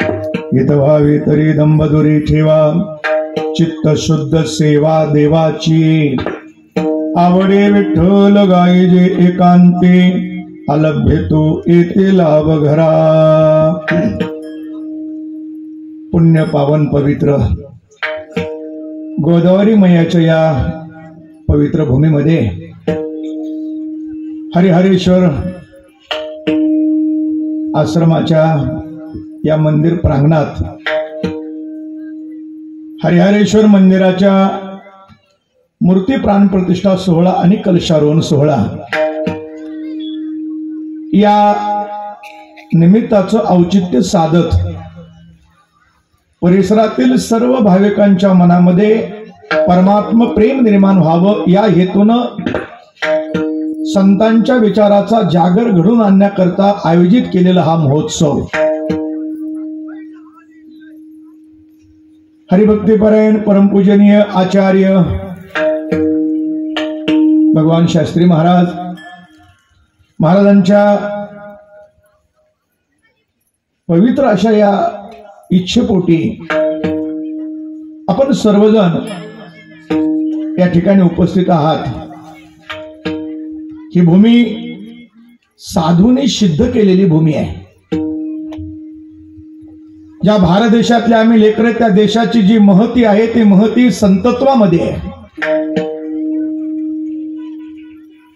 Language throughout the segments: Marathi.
हितभावी तरी दंबदुरी ठेवा, चित्त शुद्ध सेवा देवाची। आवडे विठ्ठल गायजे एकांती, अलभ्य तो येते लाभ घरा। पुण्य पावन पवित्र गोदावरी मैयाच्या या पवित्र भूमीमध्ये हरिहरेश्वर आश्रमाच्या या मंदिर प्रांगणात हरिहरेश्वर मंदिराच्या मूर्ती प्राण प्रतिष्ठा सोहळा आणि कलशारोहण सोहळा या निमित्ताचं औचित्य साधत परिसरातील सर्व भाविकांच्या मनामध्ये परमात्म प्रेम निर्माण व्हावं या हेतूनं संतांच्या विचाराचा जागर घडून आणण्याकरता आयोजित केलेला हा महोत्सव हरिभक्तीपरायण परमपूजनीय आचार्य भगवान शास्त्री महाराजांच्या पवित्र अशा या इच्छेपोटी आपण सर्वजण या ठिकाणी उपस्थित आहात। ही भूमी साधूने सिद्ध केलेली भूमी आहे। ज्या भारत देशातल्या आम्ही लेकरे, त्या देशाची जी महती आहे ती महती संतत्वामध्ये आहे।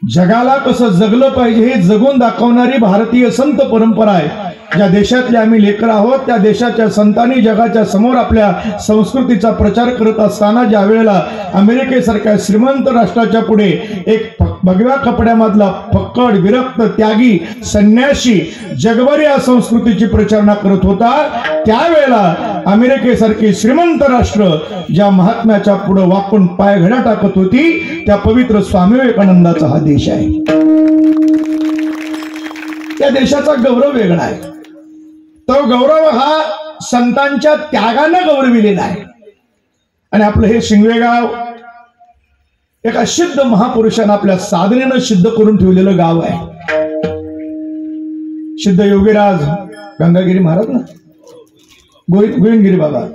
जगाला कसं जगलं पाहिजे हे जगून दाखवणारी भारतीय संत परंपरा आहे। ज्या देशातले आम्ही लेकर आहोत त्या देशाच्या संतांनी जगाच्या समोर आपल्या संस्कृतीचा प्रचार करत असताना ज्या वेळेला अमेरिकेसारख्या श्रीमंत राष्ट्राच्या पुढे एक भगव्या कपड्यामधला फक्कड विरक्त त्यागी संन्यासी जगभर या संस्कृतीची प्रचारणा करत होता, त्यावेळेला अमेरिकेसारखी श्रीमंत राष्ट्र ज्या महात्म्याच्या पुढे वाकून पायघड्या टाकत होती त्या पवित्र स्वामी विवेकानंदाचा हा देश आहे। त्या देशाचा गौरव वेगळा आहे। तो गौरव हा संतांच्या त्यागानं गौरविलेला आहे। आणि आपलं हे शिंगवेगाव एका सिद्ध महापुरुषानं आपल्या साधनेनं सिद्ध करून ठेवलेलं गाव आहे। सिद्ध योगीराज गंगागिरी महाराज ना, गोविंदगिरी बाबा,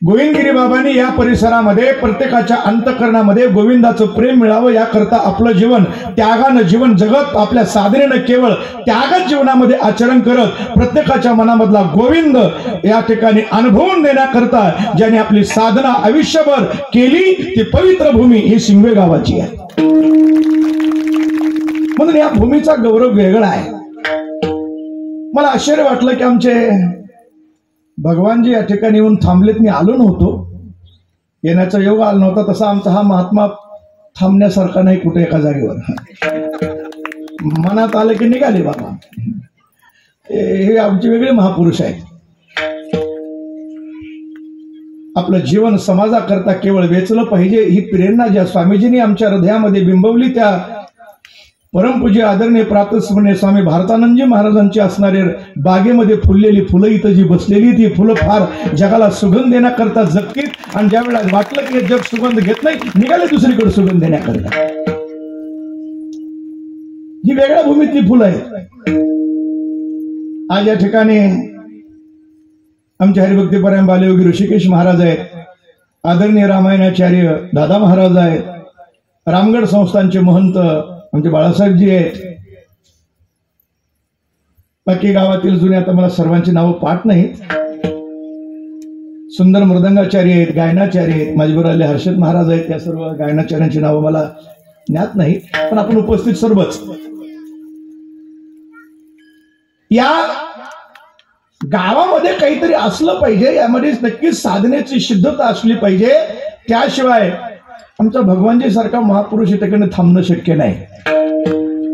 गोविंदगिरी बाबांनी या परिसरामध्ये प्रत्येकाच्या अंतःकरणामध्ये गोविंदाचं प्रेम मिळावं याकरता आपलं जीवन त्यागानं जीवन जगत आपल्या साधनेनं केवळ त्यागच जीवनामध्ये आचरण करत प्रत्येकाच्या मनामधला गोविंद या ठिकाणी अनुभवून देण्याकरता ज्याने आपली साधना आयुष्यभर केली ती पवित्र भूमी ही शिंगवे गावाची आहे। म्हणून या भूमीचा गौरव वेगळा आहे। मला आश्चर्य वाटलं की आमचे भगवानजी या ठिकाणी येऊन थांबलेत। मी आलो नव्हतो, येण्याचा योग आला नव्हता। तसा आमचा हा महात्मा थांबण्यासारखा नाही कुठे एका जागेवर, मनात आलं की निघाले बाबा। हे आमचे वेगळे महापुरुष आहेत। आपलं जीवन समाजाकरता केवळ वेचलं पाहिजे ही प्रेरणा ज्या स्वामीजींनी आमच्या हृदयामध्ये बिंबवली त्या परमपूज्य आदरणीय प्रातस्मरणीय स्वामी भारतानंदजी महाराजांची असणारे बागेमध्ये फुललेली फुलं इथं जी बसलेली ती फुलं फार जगाला सुगंध देण्याकरता जगतील। आणि ज्या वेळेला वाटलं की जग सुगंध घेत नाही निघाले दुसरीकडे सुगंध देण्याकरता। ही वेगळ्या भूमीतली फुलं आहेत। आज या ठिकाणी आमचे हरिभक्तीपरायण बालयोगी ऋषिकेश महाराज आहेत, आदरणीय रामायणाचार्य दादा महाराज आहेत, रामगड संस्थानचे महंत आमचे बाळासाहेबजी आहेत, बाकी गावातील जुने आता मला सर्वांची नावं पाठ नाहीत, सुंदर मृदंगाचार्य आहेत, गायनाचार्य आहेत, माझ्याबरोबर आले हर्षद महाराज आहेत, त्या सर्व गायनाचार्यांची नावं मला ज्ञात नाही, पण आपण उपस्थित सर्वच या गावामध्ये काहीतरी असलं पाहिजे, यामध्ये नक्कीच साधनेची सिद्धता असली पाहिजे। त्याशिवाय आमचा भगवानजी सारखा महापुरुष इथे थांबणं शक्य नाही।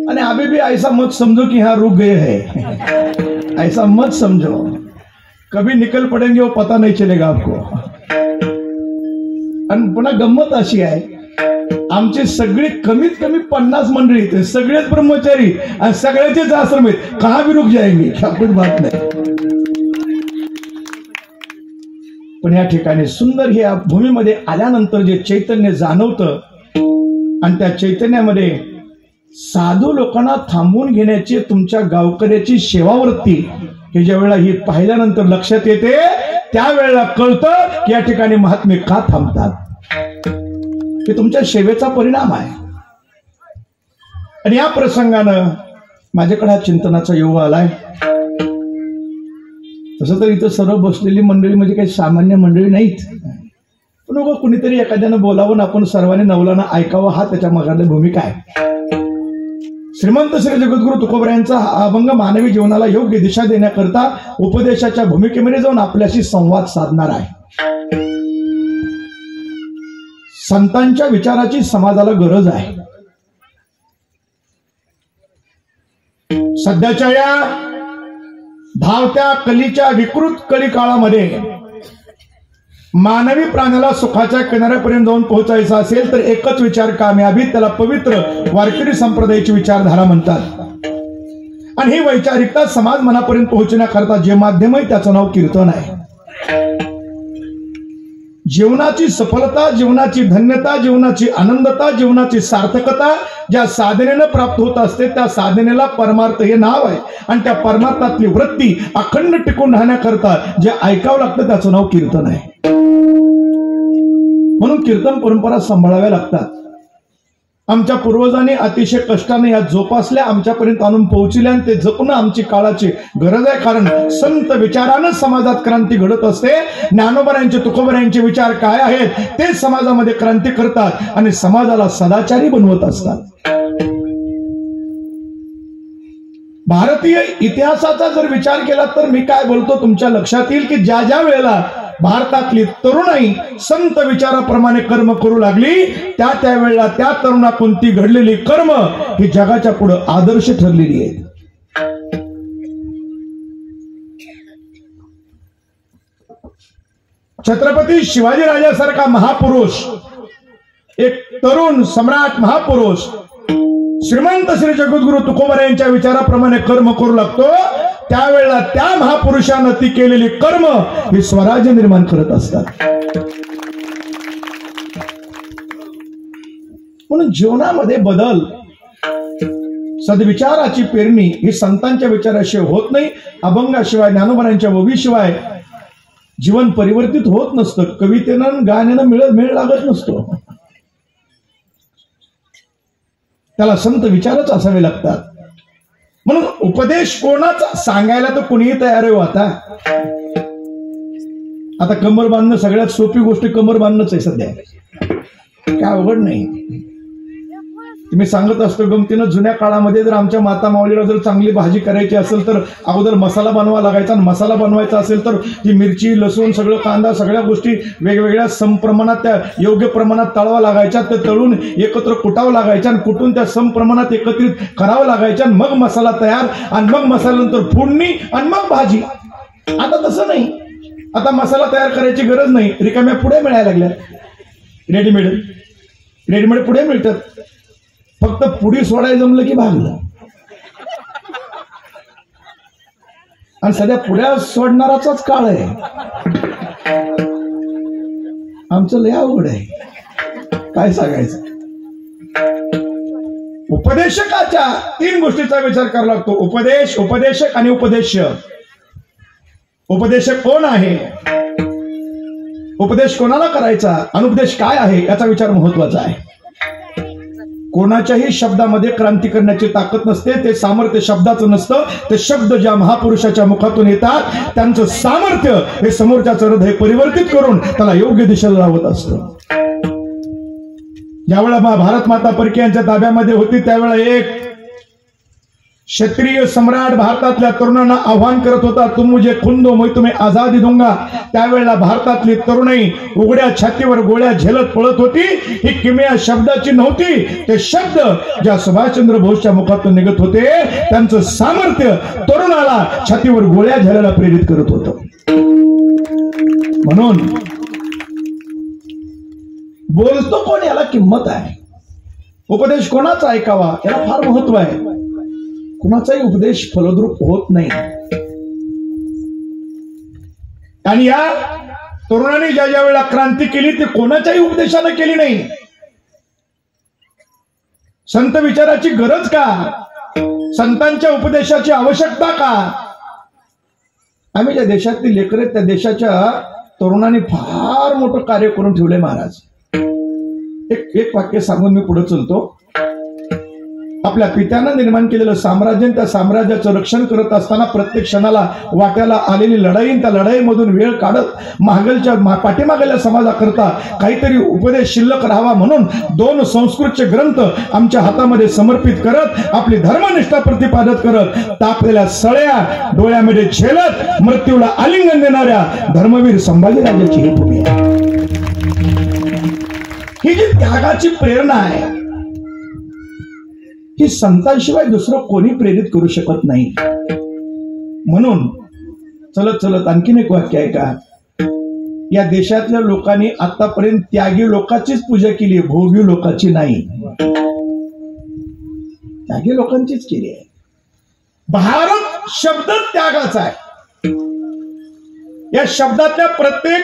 आणि अभी भी ऐसा मत समझो कि हाँ रुक गए हैं, ऐसा मत समझो, कभी निकल पड़ेंगे वो पता नहीं चलेगा आपको। आणि पुन्हा गंमत अशी आहे, आमचे सगळे कमीत कमी 50 मंडळी थे, सगळेच ब्रह्मचारी आणि सगळ्याचेच आश्रम आहेत, कहाँ भी रुक जाएंगे क्या कुछ बात नाही। पण या ठिकाणी सुंदर या भूमीमध्ये आल्यानंतर जे चैतन्य जाणवतं आणि त्या चैतन्यामध्ये साधू लोकांना थांबवून घेण्याची तुमच्या गावकऱ्याची सेवावृत्ती हे ज्या वेळेला ही पाहिल्यानंतर लक्षात येते त्यावेळेला कळतं की या ठिकाणी महात्मे का थांबतात, हे तुमच्या सेवेचा परिणाम आहे. आणि या प्रसंगानं माझ्याकडे हा चिंतनाचा योग आलाय. तसं तर इथं सर्व बसलेली मंडळी म्हणजे काही सामान्य मंडळी नाहीत, पण कुणीतरी एखाद्यानं बोलावून आपण सर्वांनी नवलानं ऐकावं हा त्याच्या मागातली भूमिका आहे. श्रीमंत श्री जगद्गुरु तुकोबरायांचा हा अभंग मानवी जीवनाला योग्य दिशा देण्याकरता उपदेशाच्या भूमिकेमध्ये जाऊन आपल्याशी संवाद साधणार आहे. संतांच्या विचाराची समाजाला गरज आहे. सध्याच्या या धावत्या कलीच्या विकृत कली काळामध्ये मानवी प्राण्याला सुखाच्या किनाऱ्यापर्यंत जाऊन पोहोचायचं असेल तर एकच विचार कामयाबी, त्याला पवित्र वारकरी संप्रदायाची विचारधारा म्हणतात. आणि ही वैचारिकता समाज मनापर्यंत पोहोचण्याकरता जे माध्यम आहे त्याचं नाव कीर्तन आहे. जीवनाची सफलता, जीवनाची धन्यता, जीवनाची आनंदता, जीवनाची सार्थकता ज्या साधनेनं प्राप्त होत असते त्या साधनेला परमार्थ हे नाव आहे. आणि त्या परमार्थातली वृत्ती अखंड टिकून राहण्याकरता जे ऐकावं लागतं त्याचं नाव कीर्तन आहे. म्हणून कीर्तन परंपरा सांभाळाव्या लागतात. आमच्या पूर्वजांनी अतिशय कष्टाने या जोपासल्या, आमच्यापर्यंत आणून पोहोचल्या आणि ते जपणं आमची काळाची गरज आहे. कारण संत विचारानं समाजात क्रांती घडत असते. ज्ञानोबरायांचे तुकोबरायांचे विचार काय आहेत ते समाजामध्ये क्रांती करतात आणि समाजाला सदाचारी बनवत असतात. भारतीय इतिहासाचा जर विचार केला तर मी काय बोलतो तुमच्या लक्षात येईल की ज्या ज्या वेळेला भारतातली तरुणाई संत विचाराप्रमाणे कर्म करू लागली त्यावेळेला त्या तरुणातून ती घडलेली कर्म ही जगाच्या पुढे आदर्श ठरलेली आहे. छत्रपती शिवाजी राजासारखा महापुरुष, एक तरुण सम्राट महापुरुष श्रीमंत श्री जगद्गुरु तुकोबरायांच्या विचाराप्रमाणे कर्म करू लागतो त्यावेळेला त्या महापुरुषानं ती केलेली कर्म ही स्वराज्य निर्माण करत असतात. म्हणून जीवनामध्ये बदल, सद्विचाराची पेरणी ही संतांच्या विचाराशिवाय होत नाही. अभंगाशिवाय, ज्ञानोबरांच्या ओवीशिवाय जीवन परिवर्तित होत नसतं. कवितेनं गाण्यानं मेळ लागत नसतो. त्याला संत विचारच असावे लागतात. म्हणून उपदेश कोणाचा सांगायला तर कुणीही तयार आहे. आता कमर बांधणं सगळ्यात सोपी गोष्ट कमर बांधणंच आहे सध्या, काय अवघड नाही. मी सांगत असतो गमतीनं जुन्या काळामध्ये जर आमच्या माता माऊलीला जर चांगली भाजी करायची असेल तर अगोदर मसाला बनवा लागायचा. आणि मसाला बनवायचा असेल तर ती मिरची, लसूण, सगळं कांदा, सगळ्या गोष्टी वेगवेगळ्या समप्रमाणात त्या योग्य प्रमाणात तळावा लागायच्या. ते तळून एकत्र कुटावं लागायच्या आणि कुटून त्या समप्रमाणात एकत्रित करावं लागायच्या. मग मसाला तयार आणि मग मसाल्यानंतर फोडणी आणि मग भाजी. आता तसं नाही. आता मसाला तयार करायची गरज नाही, रिकाम्या पुढे मिळायला लागल्या. रेडीमेड पुढे मिळतात. फक्त पुढी सोडायला जमलं की भागलं. आणि सध्या पुढ्या सोडणाराचाच काळ आहे. आमचं लय अवघड आहे, काय सांगायचं. उपदेशकाच्या 3 गोष्टीचा विचार करावा लागतो. उपदेश, उपदेशक आणि उपदेश्य. उपदेशक कोण आहे, उपदेश कोणाला करायचा, अनुपदेश काय आहे याचा विचार महत्वाचा आहे. कोणाच्याही शब्दामध्ये क्रांती करण्याची ताकद नसते. ते सामर्थ्य शब्दाचं नसतं. ते शब्द ज्या महापुरुषाच्या मुखातून येतात त्यांचं सामर्थ्य हे समोरच्याचं हृदय परिवर्तित करून त्याला योग्य दिशेला लावत असतं. ज्यावेळेला भारत माता परकीयांच्या ताब्यामध्ये होती त्यावेळेला एक क्षत्रिय सम्राट भारतातल्या तरुणांना आव्हान करत होता, तुम मुझे खून दो मैं तुम्हें आजादी दूंगा. त्यावेळेला भारतातली तरुणाई उघड्या छातीवर गोळ्या झेलत पळत होती. ही किमया शब्दाची नव्हती. ते शब्द ज्या सुभाषचंद्र बोसच्या मुखातून निघत होते त्यांचं सामर्थ्य तरुणाला छातीवर गोळ्या झेलायला प्रेरित करत होतं. म्हणून बोलतो कोण याला किंमत आहे. उपदेश कोणाचा ऐकावा याला फार महत्व आहे. कुणाचाही उपदेश फलद्रूप होत नाही. आणि या तरुणांनी ज्या ज्या वेळेला क्रांती केली ती कोणाच्याही उपदेशाने केली नाही. संत विचाराची गरज का? संतांच्या उपदेशाची आवश्यकता का? आम्ही ज्या देशातली लेकरे त्या देशाच्या तरुणांनी फार मोठं कार्य करून ठेवले महाराज. एक वाक्य सांगून मी पुढे चलतो. आपल्या पित्यानं निर्माण केलेलं साम्राज्य, त्या साम्राज्याचं रक्षण करत असताना प्रत्येक क्षणाला वाट्याला आलेली लढाई, त्या लढाईमधून वेळ काढत पाठीमागल्या समाजाकरता काहीतरी उपदेश शिल्लक राहावा म्हणून 2 संस्कृतचे ग्रंथ आमच्या हातामध्ये समर्पित करत आपली धर्मनिष्ठा प्रतिपादत करत तापलेल्या सळ्या डोळ्यामध्ये झेलत मृत्यूला आलिंगन देणाऱ्या धर्मवीर संभाजीराजाची ही भूमी आहे. ही जी त्यागाची प्रेरणा आहे ही संतांशिवाय दुसरं कोणी प्रेरित करू शकत नाही. म्हणून चलत चलत आणखीन एक वाक्य आहे का, या देशातल्या लोकांनी आतापर्यंत त्यागी लोकांचीच पूजा केली, भोगी लोकांची नाही. त्यागी लोकांचीच केली आहे. भारत शब्द त्यागाचा आहे. या शब्दातल्या प्रत्येक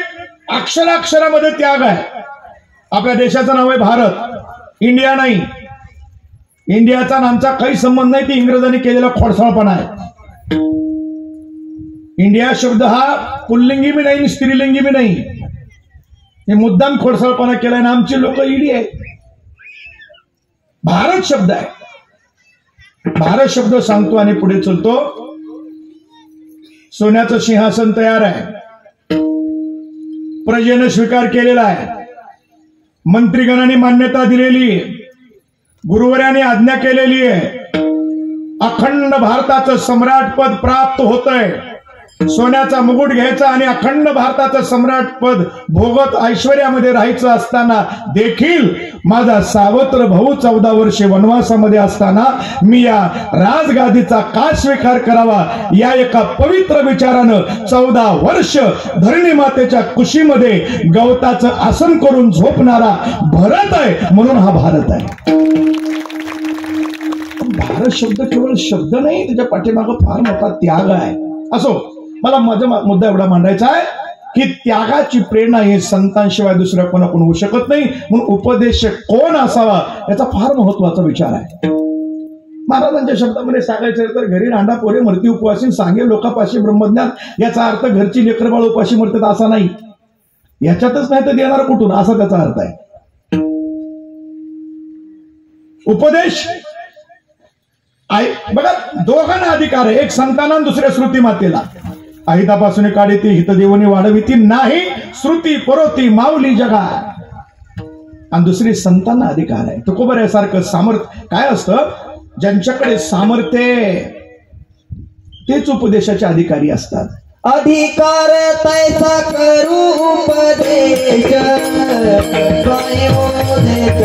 अक्षरामध्ये त्याग आहे. आपल्या देशाचं नाव आहे भारत, इंडिया नाही. इंडियाचा आमचा काही संबंध नाही, ती इंग्रजांनी केलेला खोडसाळपणा आहे. इंडिया शब्द हा पुल्लिंगी बी नाही, स्त्रीलिंगी बी नाही. हे मुद्दाम खोडसाळपणा केलाय ना, आमची लोक इडी आहे. भारत शब्द आहे. भारत शब्द सांगतो आणि पुढे चलतो. सोन्याचं सिंहासन तयार आहे, प्रजेने स्वीकार केलेला आहे, मंत्रीगणांनी मान्यता दिलेली आहे, गुरुवर्याने आज्ञा केलेली आहे. अखंड भारताचं सम्राट पद प्राप्त होतंय. सोन्याचा मुकुट घ्यायचा आणि अखंड भारताचं सम्राट पद भोगत ऐश्वर्यामध्ये राहायचं असताना देखील माझा सावत्र भाऊ 14 वर्षे वनवासामध्ये असताना मी या राजगादीचा का स्वीकार करावा, या एका पवित्र विचारानं 14 वर्ष धरणी मातेच्या कुशीमध्ये गवताचं आसन करून झोपणारा भरत आहे. म्हणून हा भारत आहे. भारत शब्द केवळ शब्द नाही, त्याच्या पाठीमागं फार मोठा त्याग आहे. असो, मला माझा मुद्दा एवढा मांडायचा आहे की त्यागाची प्रेरणा ही संतांशिवाय दुसऱ्या कोणाकडून होऊ शकत नाही. म्हणून उपदेशक कोण असावा याचा फार महत्वाचा विचार आहे. महाराजांच्या शब्दामध्ये सांगायचं तर घरी रांडा पोरे मरती उपवासी, सांगे लोकापाशी ब्रह्मज्ञान. याचा अर्थ घरची लेकरबाळ उपाशी मरतात असा नाही. याच्यातच नाही तर देणार कुठून असा त्याचा अर्थ आहे. उपदेश बघा, दोघांना अधिकार आहे. एक संतांना, दुसऱ्या श्रुती मातेला. अहितापासून काढी ती हित देवनी वाढविती नाही, श्रुती परोती माऊली जगा. आणि दुसरी संतांना अधिकार आहे. तुकोबऱ्यासारखं सामर्थ्य काय असतं, ज्यांच्याकडे सामर्थ्य तेच उपदेशाचे अधिकारी असतात. अधिकार तैसा करू उपदेश अधिकार तैसा करू उपदेश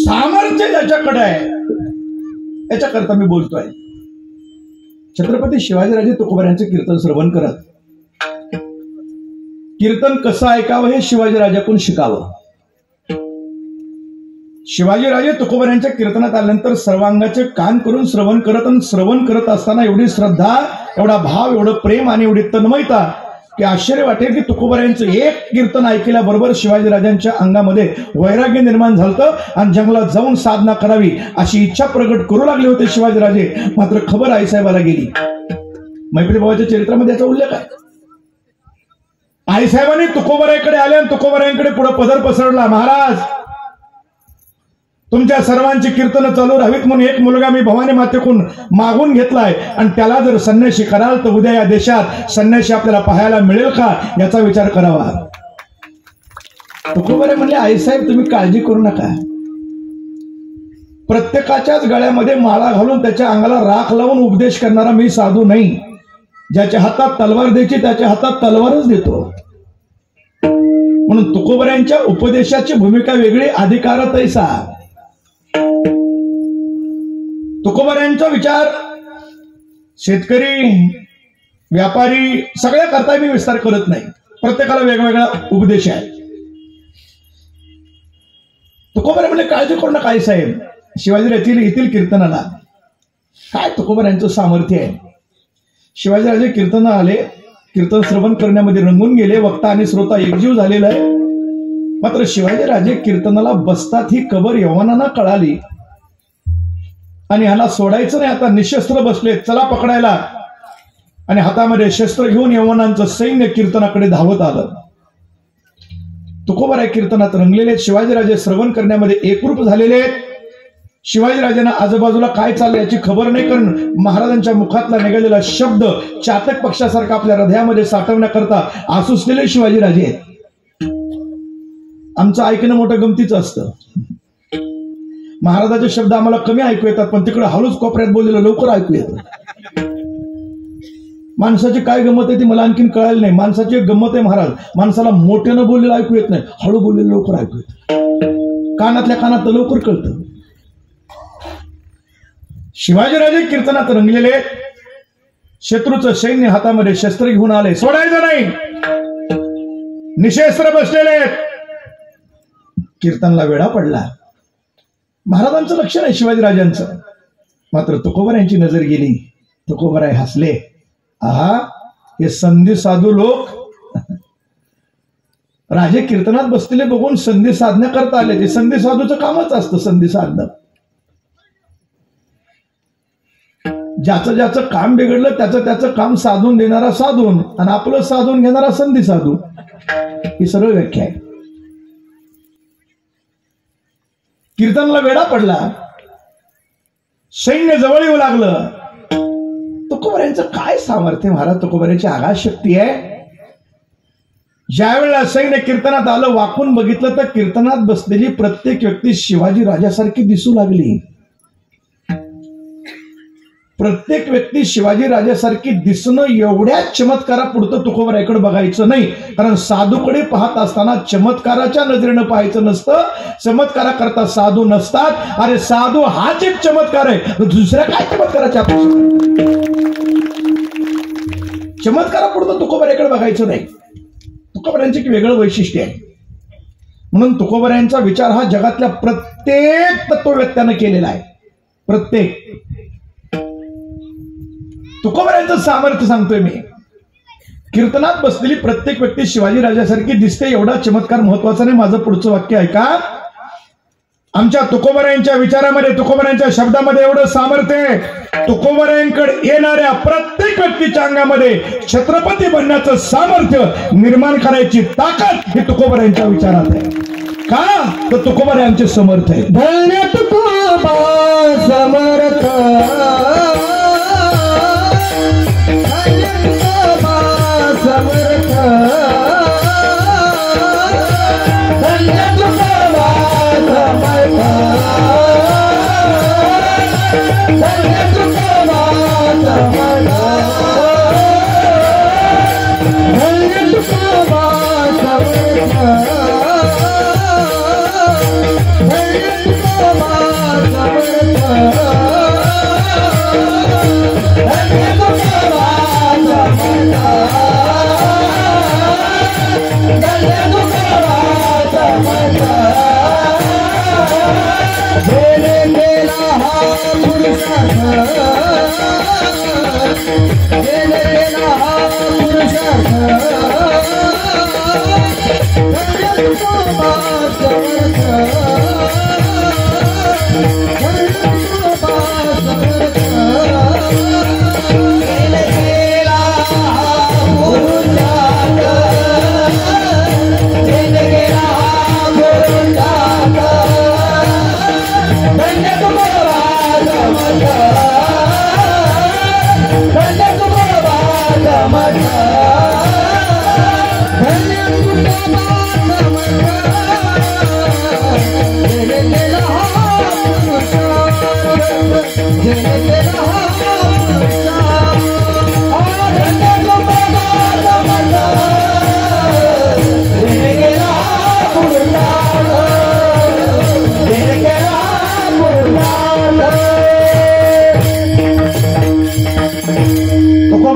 सामर्थ्य ज्याच्याकडे आहे याच्याकरता मी बोलतोय. छत्रपती शिवाजीराजे तुकोबऱ्यांचे कीर्तन श्रवण करत, कीर्तन कसं ऐकावं हे शिवाजीराजाकडून शिकावं. शिवाजीराजे तुकोबऱ्यांच्या कीर्तनात आल्यानंतर सर्वांगाचे कान करून श्रवण करत, आणि श्रवण करत असताना एवढी श्रद्धा, एवढा भाव, एवढं प्रेम आणि एवढी तन्मयता की आश्चर्य वाटेल की तुकोबऱ्यांचं एक कीर्तन ऐकल्याबरोबर शिवाजीराजांच्या अंगामध्ये वैराग्य निर्माण झालं आणि जंगलात जाऊन साधना करावी अशी इच्छा प्रगट करू लागले होते शिवाजीराजे. मात्र खबर आईसाहेबाला गेली. मैत्री भावाच्या चरित्रामध्ये याचा उल्लेख आहे. आईसाहेबांनी तुकोबऱ्याकडे आले आणि तुकोबऱ्यांकडे पुढे पदर पसरला. महाराज, तुमच्या सर्वांची कीर्तन चालू राहावीत म्हणून एक मुलगा मी भवानी मातेकडून मागून घेतलाय, आणि त्याला जर संन्याशी कराल तर उद्या या देशात संन्याशी आपल्याला पाहायला मिळेल का याचा विचार करावा. तुकोबरे म्हणले, आईसाहेब तुम्ही काळजी करू नका. प्रत्येकाच्याच गळ्यामध्ये माळा घालून त्याच्या अंगाला राख लावून उपदेश करणारा मी साधू नाही. ज्याच्या हातात तलवार द्यायची त्याच्या हातात तलवारच देतो. म्हणून तुकोबऱ्यांच्या उपदेशाची भूमिका वेगळी, अधिकार तैसा. तुकोबऱ्यांचा विचार शेतकरी, व्यापारी सगळ्या करता मी विस्तार करत नाही, प्रत्येकाला वेगवेगळा उपदेश आहे. तुकोबा म्हणजे काळजी करू नका आई साहेब, शिवाजीराजे येथील कीर्तनाला काय तुकोबा यांचं सामर्थ्य आहे. शिवाजीराजे कीर्तन आले, कीर्तन श्रवण करण्यामध्ये रंगून गेले, वक्ता आणि श्रोता एकजीव झालेला आहे. मात्र शिवाजीराजे कीर्तनाला बसतात ही खबर यवनांना कळाली आणि ह्याला सोडायचं नाही, आता निशस्त्र बसले, चला पकडायला. आणि हातामध्ये शस्त्र घेऊन यवनांचं सैन्य कीर्तनाकडे धावत आलं. तुकोबाराय कीर्तनात रंगलेले, शिवाजीराजे श्रवण करण्यामध्ये एकरूप झालेले. शिवाजीराजांना आजूबाजूला काय चाललंय याची खबर नाही, कारण महाराजांच्या मुखातला निघालेला शब्द चातक पक्षासारखा आपल्या हृदयामध्ये साठवण्याकरता आसुसलेले शिवाजीराजे आहेत. आमचं ऐकणं मोठं गमतीचं असतं. महाराजाचे शब्द आम्हाला कमी ऐकू येतात, पण तिकडे हळूच कोपऱ्यात बोललेलं लवकर ऐकू येतं. माणसाची काय गंमत आहे ती मला आणखीन कळायला नाही. माणसाची एक गंमत आहे महाराज, माणसाला मोठ्यानं बोललेलं ऐकू येत नाही, हळू बोललेलं लवकर ऐकू येतं, कानातल्या कानात लवकर कळतं. शिवाजीराजे कीर्तनात रंगलेले, शत्रूचं सैन्य हातामध्ये शस्त्र घेऊन आले, सोडायचं नाही, निशस्त्र बसलेले. कीर्तनला वेढा पडला. महाराजांचं लक्ष नाही शिवाजीराजांचं. मात्र तुकोबारायांची नजर गेली. तुकोबाराय हसले. आहा, हे संधी साधू लोक राजे कीर्तनात बसलेले बघून संधी साधण्याकरता आले. ते संधी साधूचं कामच असतं, संधी साधणं. ज्याचं ज्याचं काम बिघडलं त्याचं काम साधून देणारा साधून, आणि आपलं साधून घेणारा संधी साधू, ही सरळ व्याख्या आहे. कीर्तनला वेढा पडला, सैन्य जवळ येऊ लागलं. तुकोबारायांचं काय सामर्थ्य महाराज, तुकोबारायांची आगाध शक्ती आहे. ज्या वेळेला सैन्य कीर्तनात आलं, वाकून बघितलं तर कीर्तनात बसलेली प्रत्येक व्यक्ती शिवाजी राजासारखी दिसू लागली. प्रत्येक व्यक्ती शिवाजी राजासारखी दिसणं एवढ्या चमत्कारापुरतं तुकोबारायाकडे बघायचं नाही, कारण साधूकडे पाहत असताना चमत्काराच्या नजरेनं पाहायचं नसतं. चमत्काराकरता साधू नसतात. अरे साधू हाच एक चमत्कार आहे, दुसऱ्या काय चमत्काराच्या अपेक्षा? चमत्कारापुरतं तुकोबारायाकडे बघायचं नाही. तुकोबारायांचं एक वेगळं वैशिष्ट्य आहे. म्हणून तुकोबारायांचा विचार हा जगातल्या प्रत्येक तत्ववेत्यानं केलेला आहे. प्रत्येक तुकोबारायांचं सामर्थ्य सांगतोय मी. कीर्तनात बसलेली प्रत्येक व्यक्ती शिवाजी राजासारखी दिसते, एवढा चमत्कार महत्वाचा नाही. माझं पुढचं वाक्य ऐका. आमच्या तुकोबारायांच्या विचारामध्ये, तुकोबारायांच्या शब्दामध्ये एवढं सामर्थ्य आहे. तुकोबारायांकडे येणाऱ्या प्रत्येक व्यक्तीच्या अंगामध्ये छत्रपती बनण्याचं सामर्थ्य निर्माण करायची ताकद ही तुकोबारायांच्या विचारात आहे. का तर तुकोबारायांचे समर्थ आहे. धन्य तुकोबा समर्थ,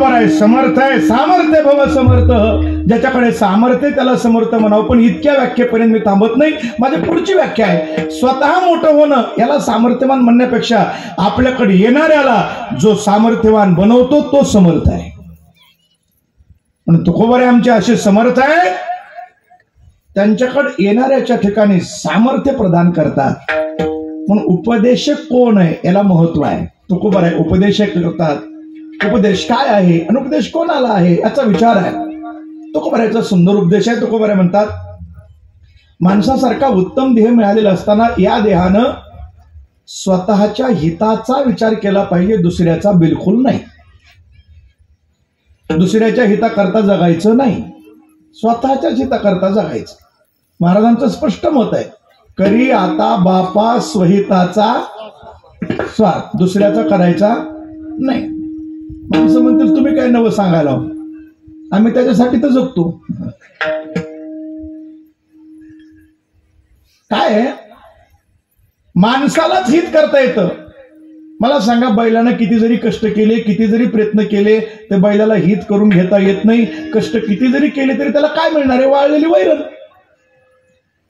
बरोबर आहे, समर्थ आहे. सामर्थ्य भव समर्थ, ज्याच्याकडे सामर्थ्य त्याला समर्थ म्हणावं. पण इतक्या व्याख्येपर्यंत मी थांबत नाही. माझी पुढची व्याख्या आहे, स्वतः मोठं होणं याला सामर्थ्यवान म्हणण्यापेक्षा आपल्याकडे येणाऱ्याला जो सामर्थ्यवान बनवतो तो समर्थ आहे. पण तुकोबारे आमचे असे समर्थ आहे, त्यांच्याकडे येणाऱ्याच्या ठिकाणी सामर्थ्य प्रदान करतात. म्हणून उपदेशक कोण आहे याला महत्व आहे. तुकोबारे उपदेशक करतात. उपदेश काय आहे आणि उपदेश कोणाला आहे याचा विचार आहे. तुकोबाऱ्याचा सुंदर उपदेश आहे. तुकोबारे म्हणतात, माणसासारखा उत्तम देह मिळालेला असताना या देहानं स्वतःच्या हिताचा विचार केला पाहिजे, दुसऱ्याचा बिलकुल नाही. दुसऱ्याच्या हिताकरता जगायचं नाही, स्वतःच्याच हिताकरता जगायचं. महाराजांचं स्पष्ट मत आहे, करी आता बापा स्वहिताचा स्वार्थ, दुसऱ्याचा करायचा नाही. माणसं म्हणतील तुम्ही काय नवं सांगायला, आम्ही त्याच्यासाठी तर जगतो. काय माणसालाच हित करता येतं. मला सांगा, बैलानं किती जरी कष्ट केले, किती जरी प्रयत्न केले, ते बैलाला हित करून घेता येत नाही. कष्ट किती जरी केले तरी त्याला काय मिळणार आहे? वाळलेली वैरण.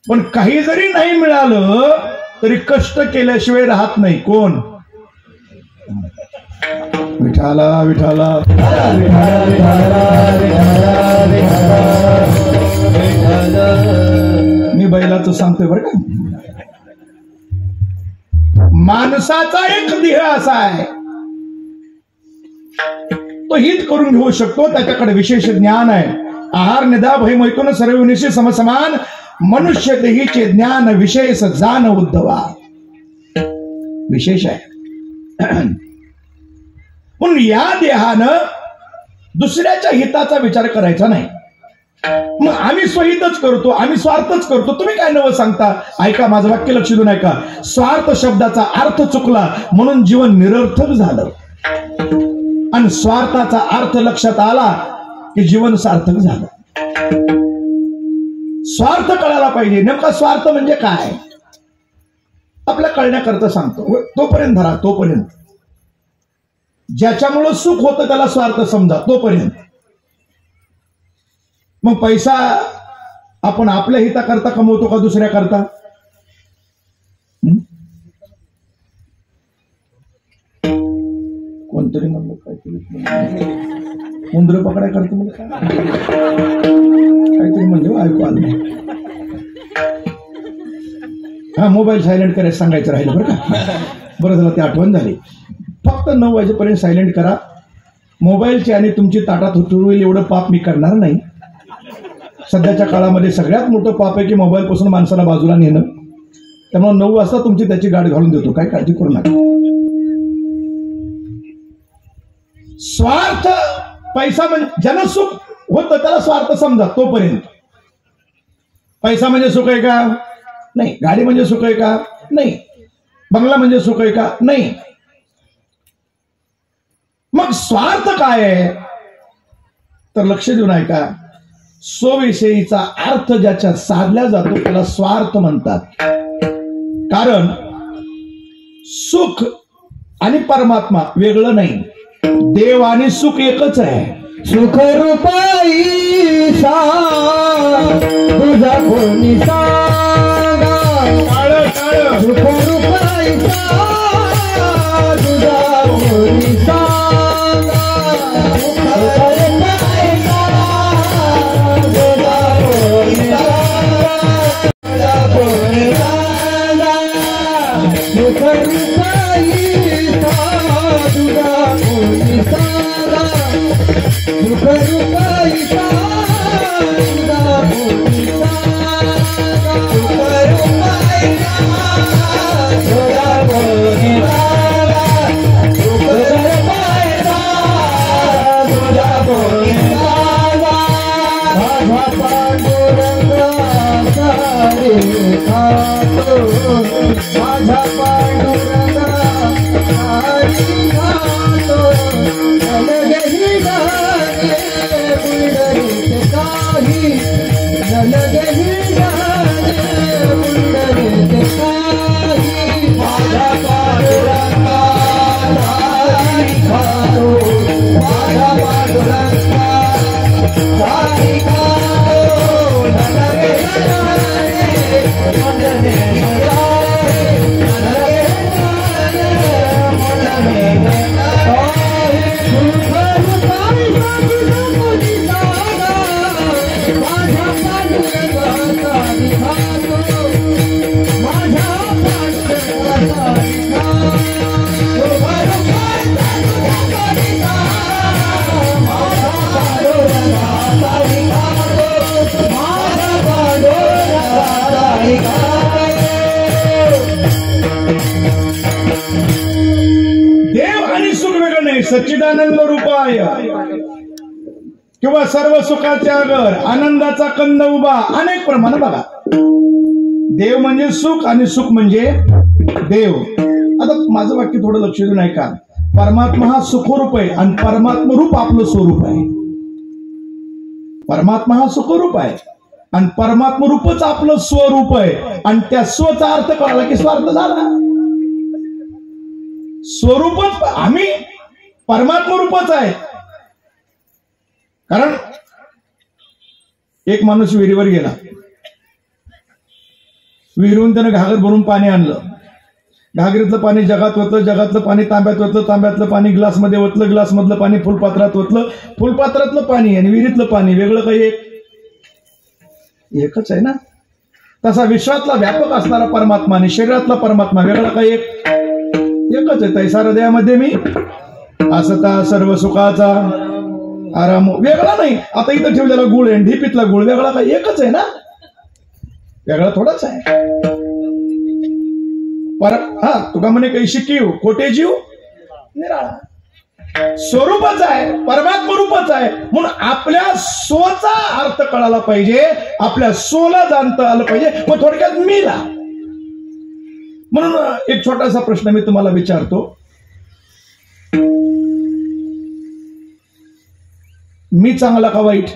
पण काही जरी नाही मिळालं तरी कष्ट केल्याशिवाय राहत नाही. कोण? विठाला विठाला. मी बैलाचं सांगतोय बरं का. माणसाचा एक देह असा आहे, तो हित करून घेऊ शकतो, त्याच्याकडे विशेष ज्ञान आहे. आहार निदा भय मैथुन सर्व विनिशी समसमान, मनुष्य देहीचे ज्ञान विशेष जाण उद्धवा. विशेष आहे. पण या देहानं दुसऱ्याच्या हिताचा विचार करायचा नाही. मग आम्ही स्वहितच करतो, आम्ही स्वार्थच करतो. तुम्ही काय नवं सांगता? ऐका, माझं वाक्य लक्ष देऊन ऐका. स्वार्थ शब्दाचा अर्थ चुकला म्हणून जीवन निरर्थक झालं, आणि स्वार्थाचा अर्थ लक्षात आला की जीवन सार्थक झालं. स्वार्थ कळायला पाहिजे. नेमका स्वार्थ म्हणजे काय आपल्या कळण्याकरता सांगतो. तोपर्यंत धरा, तोपर्यंत ज्याच्यामुळे सुख होतं त्याला स्वार्थ समजा, तोपर्यंत. मग पैसा आपण आपल्या हिताकरता कमवतो का दुसऱ्या करता? कोणतरी म्हणलं काहीतरी उंदर पकडाय करतो, म्हणजे काहीतरी म्हणजे ऐकू आलं. हा, मोबाईल सायलेंट करायचं सांगायचं राहिलं बरं का. बरं झालं, ती आठवण झाली. फक्त 9 वाजेपर्यंत सायलेंट करा. मोबाईलची आणि तुमची ताटात होईल एवढं पाप मी करणार नाही. सध्याच्या काळामध्ये सगळ्यात मोठं पाप आहे की मोबाईल पासून माणसाला बाजूला नेणं. त्यामुळे 9 वाजता तुमची त्याची गाठ घालून देतो, काय काळजी करू नका. स्वार्थ, पैसा म्हणजे ज्यांना सुख होतं त्याला स्वार्थ समजा, तोपर्यंत. पैसा म्हणजे सुख आहे का? नाही. गाडी म्हणजे सुख आहे का? नाही. बंगला म्हणजे सुख आहे का? नाही. मग स्वार्थ काय आहे तर लक्ष देऊन ऐका. स्वविषयीचा अर्थ ज्याच्या साधला जातो त्याला स्वार्थ म्हणतात. कारण सुख आणि परमात्मा वेगळं नाही, देव आणि सुख एकच आहे. सुख रूपाई तुझा कोणी सांगा, सुख रूपाई तुझा कोणी सांगा, माझा नाही, सच्चिदानंद रूपाय किंवा सर्व सुखाचे आगर, आनंदाचा कंद उभा, अनेक प्रमाण बघा. देव म्हणजे सुख आणि सुख म्हणजे देव. आता माझं वाक्य थोडं लक्ष देऊन ऐका. परमात्मा हा सुखरूप आहे आणि परमात्मा रूप आपलं स्वरूप आहे. परमात्मा हा सुखरूप आहे आणि परमात्मा रूपच आपलं स्वरूप आहे. आणि त्या स्वचा अर्थ कळाला की स्वार्थ झाला. स्वरूपच आम्ही परमात्मा रूपच आहे. कारण एक माणूस विहिरीवर गेला, विहिरून त्यानं घागर भरून पाणी आणलं. घागरीतलं पाणी जगात ओतलं, जगातलं पाणी तांब्यात ओतलं, तांब्यातलं पाणी ग्लासमध्ये ओतलं, ग्लासमधलं पाणी फुलपात्रात ओतलं, फुलपात्रातलं पाणी आणि विहिरीतलं पाणी वेगळं काही एकच आहे ना. तसा विश्वातला व्यापक असणारा परमात्मा आणि शरीरातला परमात्मा वेगळा काही एकच आहे. तैसा हृदयामध्ये मी असता सर्व सुखाचा आराम, वेगळा नाही. आता इथं ठेवलेला गुळ आहे, ढिपीतला गुळ वेगळा काही एकच आहे ना, वेगळा थोडाच आहे. तुका म्हणे काही शिकीव कोटे जीव निराळा. स्वरूपच आहे, परमात्मा रूपच आहे. म्हणून आपल्या स्वचा अर्थ कळायला पाहिजे, आपल्या सोला जाणता आलं पाहिजे. मग थोडक्यात मीला. म्हणून एक छोटासा प्रश्न मी तुम्हाला विचारतो. मी चांगला का वाईट?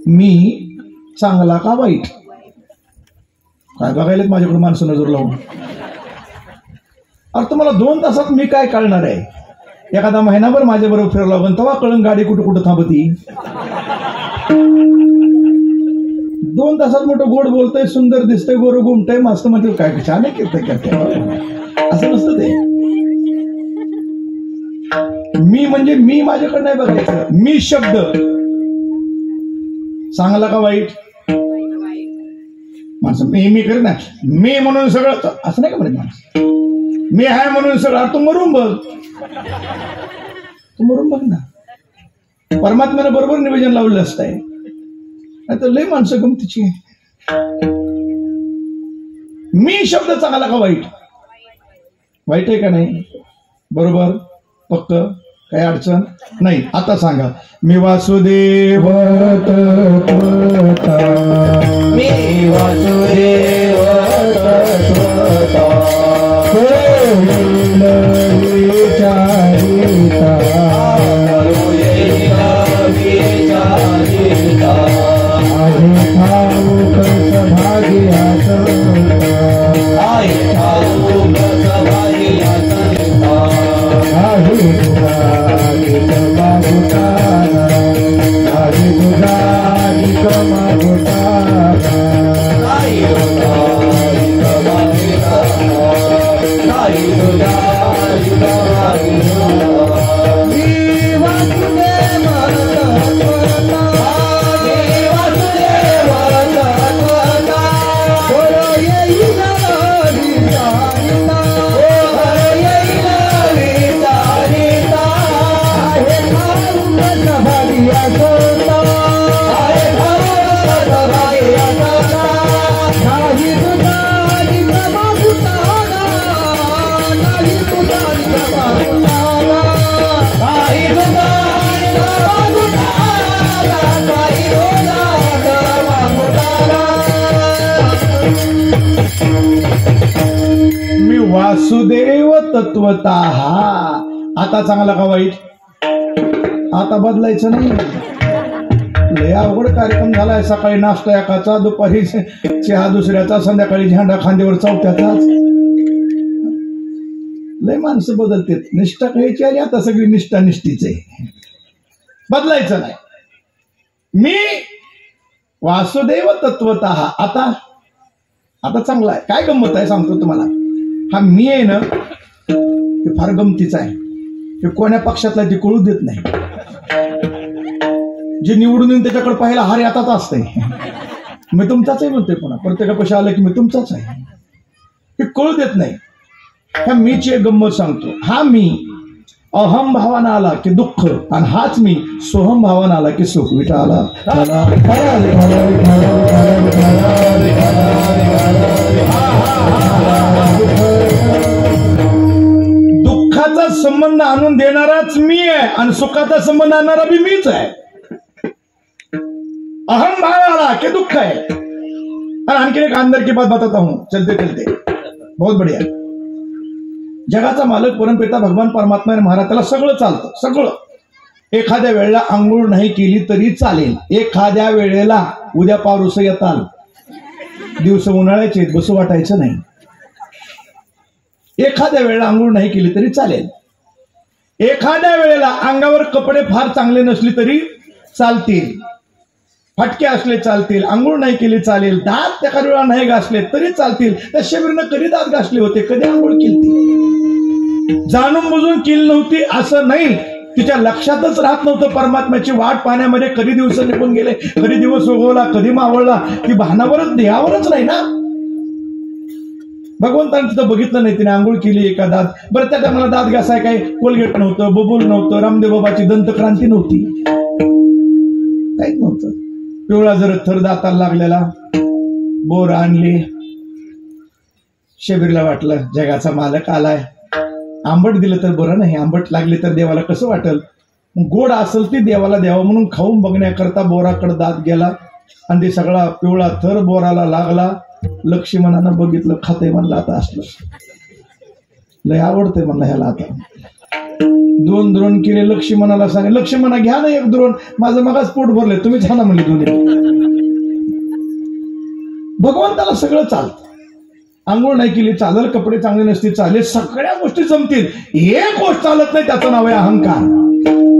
मी चांगला का वाईट? काय बघायला माझ्याकडे माणसं नजर लावून. अरे तुम्हाला 2 तासात मी काय कळणार आहे? एखादा महिनाभर माझ्या बरोबर फिरायला लागून तेव्हा कळून गाडी कुठं कुठं थांबती. 2 तासात मोठं गोड बोलतंय, सुंदर दिसतंय, गोर घुमतंय, मस्त म्हणते काय छान असं नसतं ते. मी म्हणजे मी माझ्याकडे नाही बघायचं. मी शब्द चांगला का वाईट? माणसं मी कर ना, मी म्हणून सगळं असं नाही का म्हणत माणसं. मी आहे म्हणून सगळं. तू मरून बघ, तू मरून बघ ना. परमात्म्याने बरोबर निवेदन लावलं असतंय. नाही तर लय माणसं गमतीची. मी शब्द चांगला का वाईट? वाईट आहे का नाही? बरोबर, पक्क, काही अडचण नाही. आता सांगा. मी वासुदेव तत्वता, मी वासुदेव तत्वता, विचारिता, आहे ठाऊक सभागिया संता, आहे ठाऊक सभागिया संता, आहे तुझा मागुतारा, आहे तुझा मागुतारा, आहे वासुदेव तत्वता. आता चांगला का वाईट? आता बदलायचं नाही. लय अवघड कार्यक्रम झालाय. सकाळी नाश्ता एकाचा, दुपारी चहा दुसऱ्याचा, संध्याकाळी झेंडा खांद्यावर चौथ्याचाच. लय माणसं बदलतात. निष्ठा खायची आणि आता सगळी निष्ठा निष्ठीच आहे. बदलायचं नाही. मी वासुदेव तत्वता. आता आता चांगला आहे. काय गंमत आहे सांगतो तुम्हाला. हा मी आहे ना, हे फार गमतीचा आहे. हे कोण्या पक्षातला ते कळू देत नाही. जे निवडून येऊन त्याच्याकडे पाहायला हार याताच असतंय. मी तुमचाच आहे म्हणतोय. पुन्हा प्रत्येकापाशी आलं की मी तुमचाच आहे, हे कळू देत नाही. ह्या मीची एक गंमत सांगतो. हा मी अहम भावानं आला की दुःख, आणि हाच मी सोहम भावानं आला की सुख. विठा आला संबंध आणून देणाराच मी आहे आणि सुखाचा संबंध आणणारा बी मीच आहे. अहम भाव आला की दुःख है. और आणखी एक अंदर की बात बताता हूं चलते चलते, बहुत बढ़िया. जगाचा मालक परमपिता भगवान परमात्मा महाराज, त्याला सगळं चालतं, सगळं. एखाद्या वेळेला आंघोळ नाही केली तरी चालेल. एखाद्या वेळेला उद्या पाऊस येताल, दिवस उन्हाळ्याचे बसू वाटायचं नाही. एखाद्या वेळेला आंघोळ नाही केली तरी चालेल. एखाद्या वेळेला अंगावर कपडे फार चांगले नसले तरी चालतील, फटके असले चालतील, आंघोळ नाही केली चालेल, दात एखाद्या वेळा नाही घासले तरी चालतील. त्या शबरीनं कधी दात घासले होते, कधी आंघोळ केली, जाणून बुजून केली नव्हती असं नाही. तिच्या लक्षातच राहत नव्हतं परमात्म्याची वाट पाहण्यामध्ये. कधी दिवस निघून गेले, कधी दिवस उगवला, कधी मावळला, ती भानावरच देहावरच नाही ना. भगवंताने तिथं बघितलं नाही, तिने आंघोळ केली एका दात. बरं त्या टायमाला दात घासाय काय कोलगेट नव्हतं, बबूल नव्हतं, रामदेव बाबाची दंतक्रांती नव्हती, काहीच नव्हतं. पिवळा जर थर दाताला लागलेला, बोर आणली. शबरीला वाटलं जगाचा मालक आलाय, आंबट दिलं तर बरं नाही, आंबट लागली तर देवाला कसं वाटेल. गोड असेल ती देवाला द्यावं म्हणून खाऊन बघण्याकरता बोराकडे दात गेला आणि ते सगळा पिवळा थर बोराला लागला. लक्ष्मणानं बघितलं, खाते म्हणलं आता असलं, लय आवडतंय म्हणलं ह्याला. आता 2 द्रोण केले. लक्ष्मणाला सांगितलं, लक्ष्मणा घ्या ना 1 द्रोण, माझं मगाच पोट भरले, तुम्ही छान म्हणले 2. भगवंताला सगळं चालतं. आंघोळ नाही केली चालेल, कपडे चांगले नसतील चालेल, सगळ्या गोष्टी जमतील. एक गोष्ट चालत नाही, त्याचं नाव आहे अहंकार.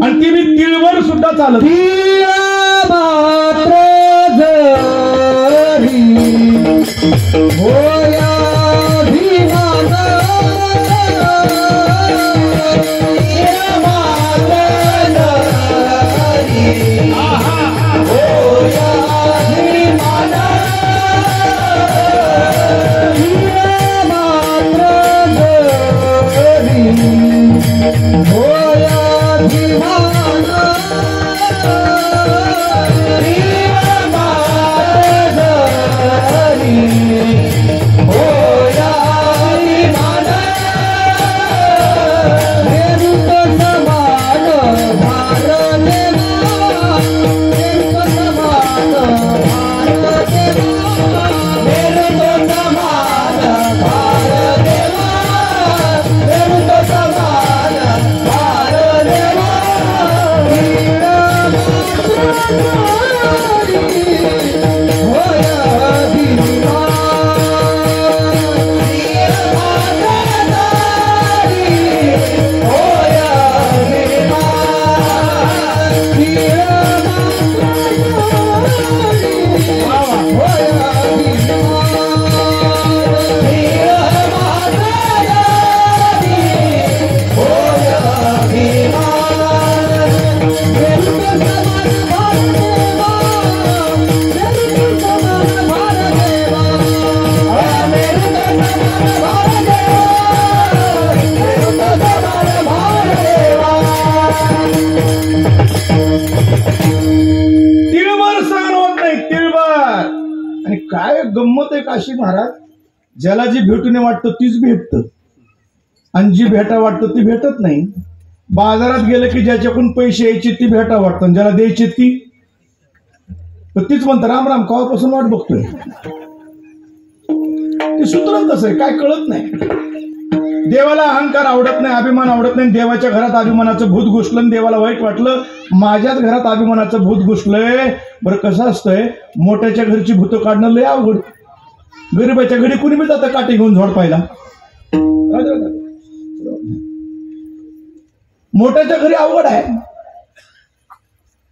आणि ती बी तिळवर सुद्धा चालत. गंमत आहे काशी महाराज, ज्याला जी भेटून वाटतं तीच भेटतं आणि जी भेटा वाटतं ती भेटत नाही. बाजारात गेलं की ज्याच्याकडून पैसे यायचे ती भेटा वाटतं, ज्याला द्यायचे ती तीच म्हणतं राम राम कवापासून वाट बघतोय. ते सूत्र तसं आहे, काय कळत नाही. देवाला अहंकार आवडत नाही, अभिमान आवडत नाही. देवाच्या घरात अभिमानाचं भूत घुसलं, देवाला वाईट वाटलं. माझ्याच घरात अभिमानाचं भूत घुसलंय. बरं कसं असतंय, मोठ्याच्या घरची भूत काढणं लय अवघड. गरीबाच्या घरी कुणी बी जातं काठी घेऊन झोड पाहिला. मोठ्याच्या घरी अवघड आहे.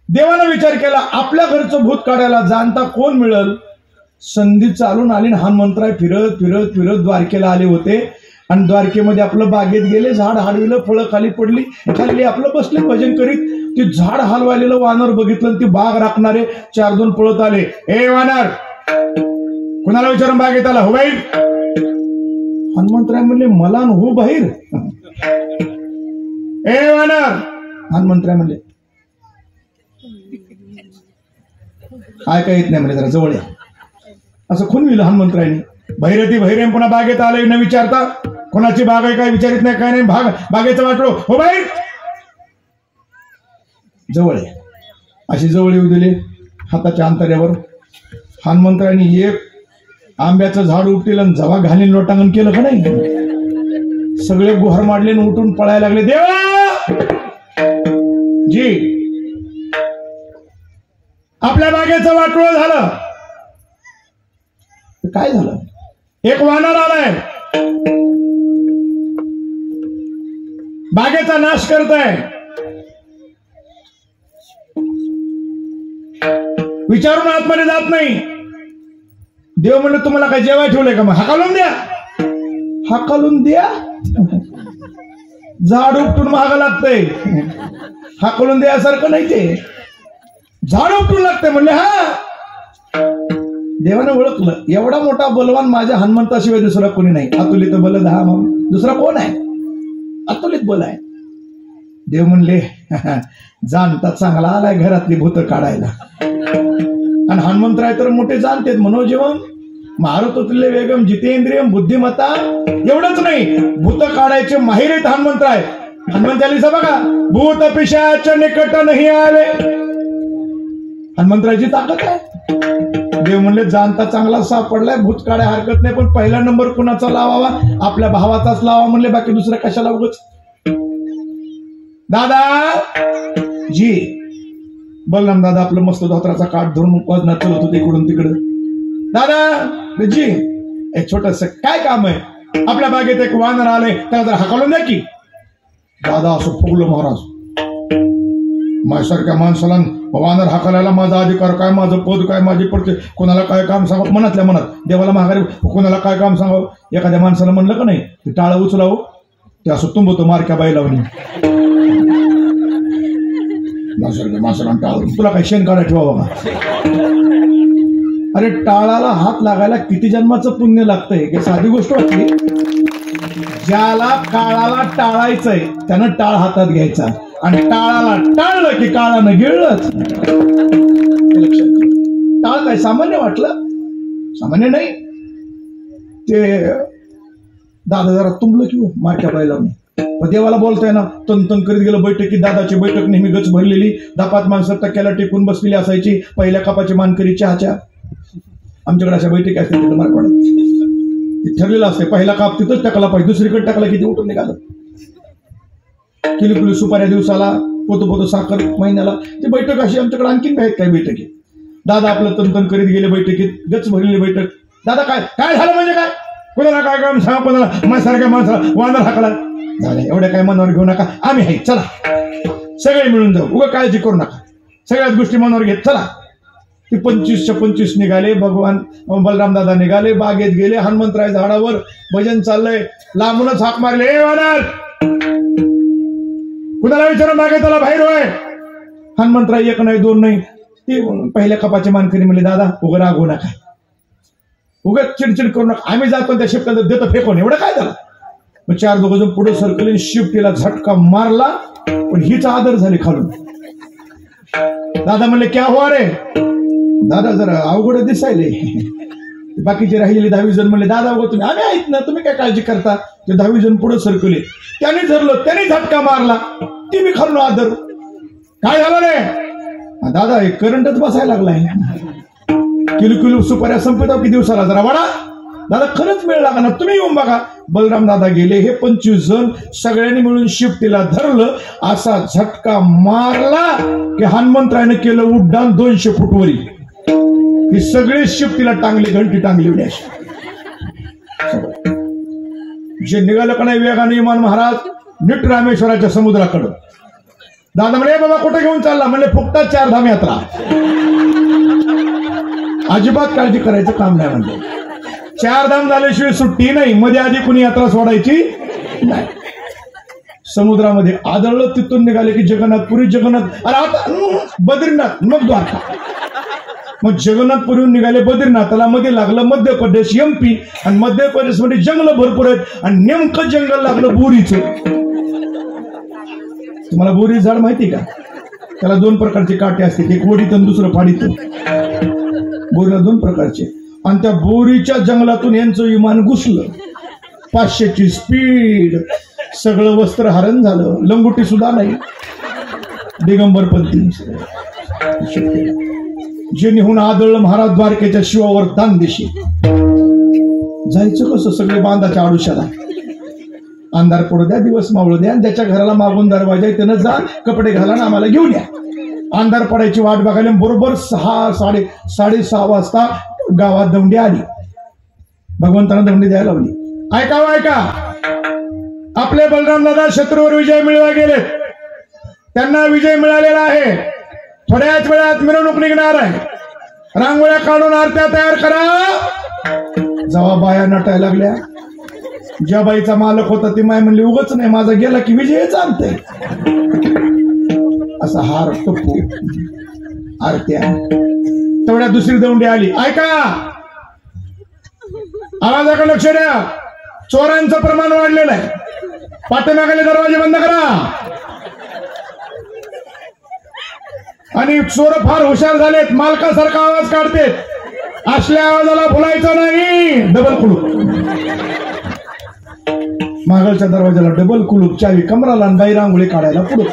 देवानं विचार केला आपल्या घरचं भूत काढायला जाणता कोण मिळेल. संधी चालून आली. हनुमंतराय फिरत फिरत फिरत द्वारकेला आले होते आणि द्वारकेमध्ये आपलं बागेत गेले. झाड हलविलं, फळं खाली पडली, खाली आपलं बसले भजन करीत. ते झाड हलवायलेलं वानर बघितलं, ती बाग राखणारे 4-2 पळत आले. ए वानर, कुणाला विचारून बागेत आला? हो बाहेर. हनुमंतराय म्हणले मला हो बाहेर. ए वानर, हनुमंतराय म्हणले काय येत नाही म्हणजे जरा जवळ या. असं खून विलं हनुमंतरायने. भैरती भैरे पुन्हा बागेत आले न विचारता. कोणाची बाग आहे काय विचारित नाही, काय नाही. बागेचं वाटलो हो बाई जवळ आहे, अशी जवळ येऊ दिली हाताच्या अंतरावर. हनुमंतरायांनी एक आंब्याचं झाड उपटील आणि जवा घालीन लोटांगण केलं का नाही, सगळे गुहार माडले आणि उठून पळायला लागले. देवा जी आपल्या बागेचं वाटोळ झालं. काय झालं, एक वानर आलाय बागेचा नाश करताय. विचारून आतमध्ये जात नाही. देव म्हणलं तुम्हाला काय जेवाय ठेवलंय का, मग हाकालून द्या. हाकालून द्या, झाड उपटून महागा लागतंय. हाकलून द्यासारखं नाही, ते झाड उपटून लागतंय म्हणले. हा देवाने ओळखलं, एवढा मोठा बलवान माझ्या हनुमंताशिवाय दुसरा कोणी नाही. अतुलित बल हा दुसरा कोण आहे, अतुलित बल आहे. देव म्हणले जाणता चांगला आलाय घरातली भूत काढायला. आणि हनुमंतराय तर मोठे जाणतेत, मनोजीवम मारुतुल्य वेगम जितेंद्रियम बुद्धिमत्ता. एवढंच नाही, भूत काढायचे माहिर आहेत हनुमंतराय. हनुमान चालीसा बघा, भूत पिशाच निकट नाही आले. हनुमंतरायची ताकद आहे. देव म्हणले जाणता चांगला सापडलाय, भूत काढाय हरकत नाही, पण पहिला नंबर कुणाचा लावावा, आपल्या भावाचाच लावा म्हणले, बाकी दुसरा कशाला उगाच. दादा जी बलराम दादा आपलं मस्त धोत्राचा काठ धरून वजनात चलत होते इकडून तिकडं. दादा जी एक छोटस काय काम आहे, आपल्या बागेत एक वानर आले, त्याला जर हाकालून द्या की. दादा असं फुगलं महाराज, माझ्यासारख्या माणसाला वानर हाकालायला माझा अधिकार काय, माझं पद काय, माझी पडते, कोणाला काय काम सांगावं. मनातल्या मनात देवाला महागारी कोणाला काय काम सांगावं. एखाद्या माणसाला म्हणलं का नाही ते टाळ उचलावं, ते असं तुंबतो मारक्या बाई लावणी. माणसाला टाळ, तुला काय शेण काढा ठेवा बघा. अरे टाळाला हात लागायला किती जन्माचं पुण्य लागतंय की साधी गोष्ट वाटली. ज्याला काळाला टाळायचंय त्यानं टाळ हातात घ्यायचा, आणि टाळाला टाळलं की काळानं गिळलंच. टाळ काय सामान्य वाटलं, सामान्य नाही. ते दादा जरा तुंबलं की मारक्या बाईला. देवाला बोलताय ना, तन तन करीत गेलं बैठकीत. दादाची बैठक नेहमी गच भरलेली, 10-5 माणसं टक्क्याला टेकून बसलेली असायची. पहिल्या कपाची मानकरी चहाच्या. आमच्याकडे अशा बैठकी असते तिकडे मारवाड्यात, ठरलेलं असते पहिला काप तिथंच टाकला पाहिजे, दुसरीकडे टाकला किती उठून निघालं. किलो सुपाऱ्या दिवसाला, पोतो साखर महिन्याला. ती बैठक अशी आमच्याकडे आणखीन आहेत काय बैठकीत. दादा आपलं तन करीत गेले बैठकीत, गच भरलेली बैठक. दादा काय काय झालं म्हणजे काय, कोणाला काय काम सांगा, कोणाला माझ्यासारख्या माणसाला वानर हाकला. झालं एवढ्या काय मनावर घेऊ नका, आम्ही आहे चला सगळे मिळून जाऊ, उगा काळजी करू नका, सगळ्याच गोष्टी मनावर घेत चला. ते 25च्या 25 निघाले. भगवान बलराम दादा निघाले, बागेत गेले. हनुमंतराय झाडावर भजन चाललंय, लांबूनच हाक मारले, ए वानर कुणाला विचारून बागेत आला बाहेर होय. हनुमंतराय एक नाही दोन नाही, ते पहिल्या कपाचे मानकरी म्हणले दादा उगा रागवू नका, उगा चिडचिड करू नका, आम्ही जातो त्या शिफ्टाला देतो फेकून. एवढं काय झालं. मग 4 जण पुढे सरकले, शिफ्टीला झटका मारला, पण हीच आदर झाली खालून. दादा म्हणले क्या हुआ रे. दादा जरा अवघड दिसायले. बाकीचे राहिलेले 10 जण म्हणले दादा उगा तुम्ही, आम्ही आहेत ना, तुम्ही काय काळजी करता. ते 10 जण पुढे सरकले, त्याने धरलं, त्याने झटका मारला, ती मी खालून आदर. काय झालं रे. दादा एक करंटच बसायला लागलाय. किलो सुपाऱ्या संपत की दिवसाला जरा वाडा. दादा खरंच वेळ लागला, तुम्ही येऊन बघा. बलराम दादा गेले, हे 25 जण सगळ्यांनी मिळून शिफ्टीला धरलं, असा झटका मारला की हनुमंतरायने केलं उड्डाण 200 फूट वरी. ही सगळे शिफ्टीला टांगली, घंटी टांगली उड्याशी. जे निघालं का नाही वेगाने विमान महाराज नीट रामेश्वराच्या समुद्राकडं. दादा म्हणे बाबा कुठे घेऊन चालला, म्हणले फुकटात 4 धाम यात्रा, अजिबात काळजी करायचं काम नाही. म्हणले 4 धाम झाल्याशिवाय सुट्टी नाही, मध्ये आधी कुणी यात्रा सोडायची नाही. समुद्रामध्ये आदळलं, तिथून निघाले की जगन्नाथपुरी. जगन्नाथ अरे आता बद्रीनाथ, मग द्वारका. मग जगन्नाथपुरीहून निघाले बद्रीनाथाला. मध्ये लागलं मध्य प्रदेश MP, आणि मध्य प्रदेश मध्ये जंगल भरपूर आहेत, आणि नेमकं जंगल लागलं बोरीचं. तुम्हाला बोरी झाड माहिती का, त्याला 2 प्रकारचे काटे असतात, एक वडीत आणि दुसरं फाडीत. बोरीला 2 प्रकारचे. आणि त्या बोरीच्या जंगलातून यांचं विमान घुसलं. 500ची स्पीड, सगळं वस्त्र हरण झालं, लंगोटी सुद्धा नाही. दिगंबरपंथी जे निहून आदळलं महाराज द्वारकेच्या शिवावर दान दिशी. जायचं कसं? सगळे बांधाच्या आडुशाला. अंधार पडू द्या, दिवस मावळू द्या, आणि त्याच्या घराला मागून दरवाजा आहे त्यानं जा, कपडे घाला ना आम्हाला घेऊन या. अंधार पडायची वाट बघायला बरोबर 6:30 वाजता गावात दौंडी आली. भगवंतानं दौंडी द्यायला लावली. ऐका, आपले बलराम दादा शत्रूवर विजय मिळवा गेले. त्यांना विजय मिळालेला आहे. थोड्याच वेळात मिरवणूक निघणार आहे. रांगोळ्या काढून आरत्या तयार करा. जेव्हा बाया नटायला लागल्या, ज्या बाईचा मालक होता ती माय म्हणली, उगच नाही माझा गेला की विजय चालतंय. असा हार टप्पू आरत्या. तेवढ्या दुसरी दौंडी आली. ऐका, आवाजाकडे लक्ष द्या. चोरांचं प्रमाण वाढलेलं आहे. पाठीमागले दरवाजे बंद करा. आणि चोर फार हुशार झालेत, मालकासारखा आवाज काढतेत. असल्या आवाजाला बोलायचं नाही. डबल कुलूप. मागलच्या दरवाजाला डबल कुलूप, चावी कमराला, बाई रांगोळी काढायला पुढे.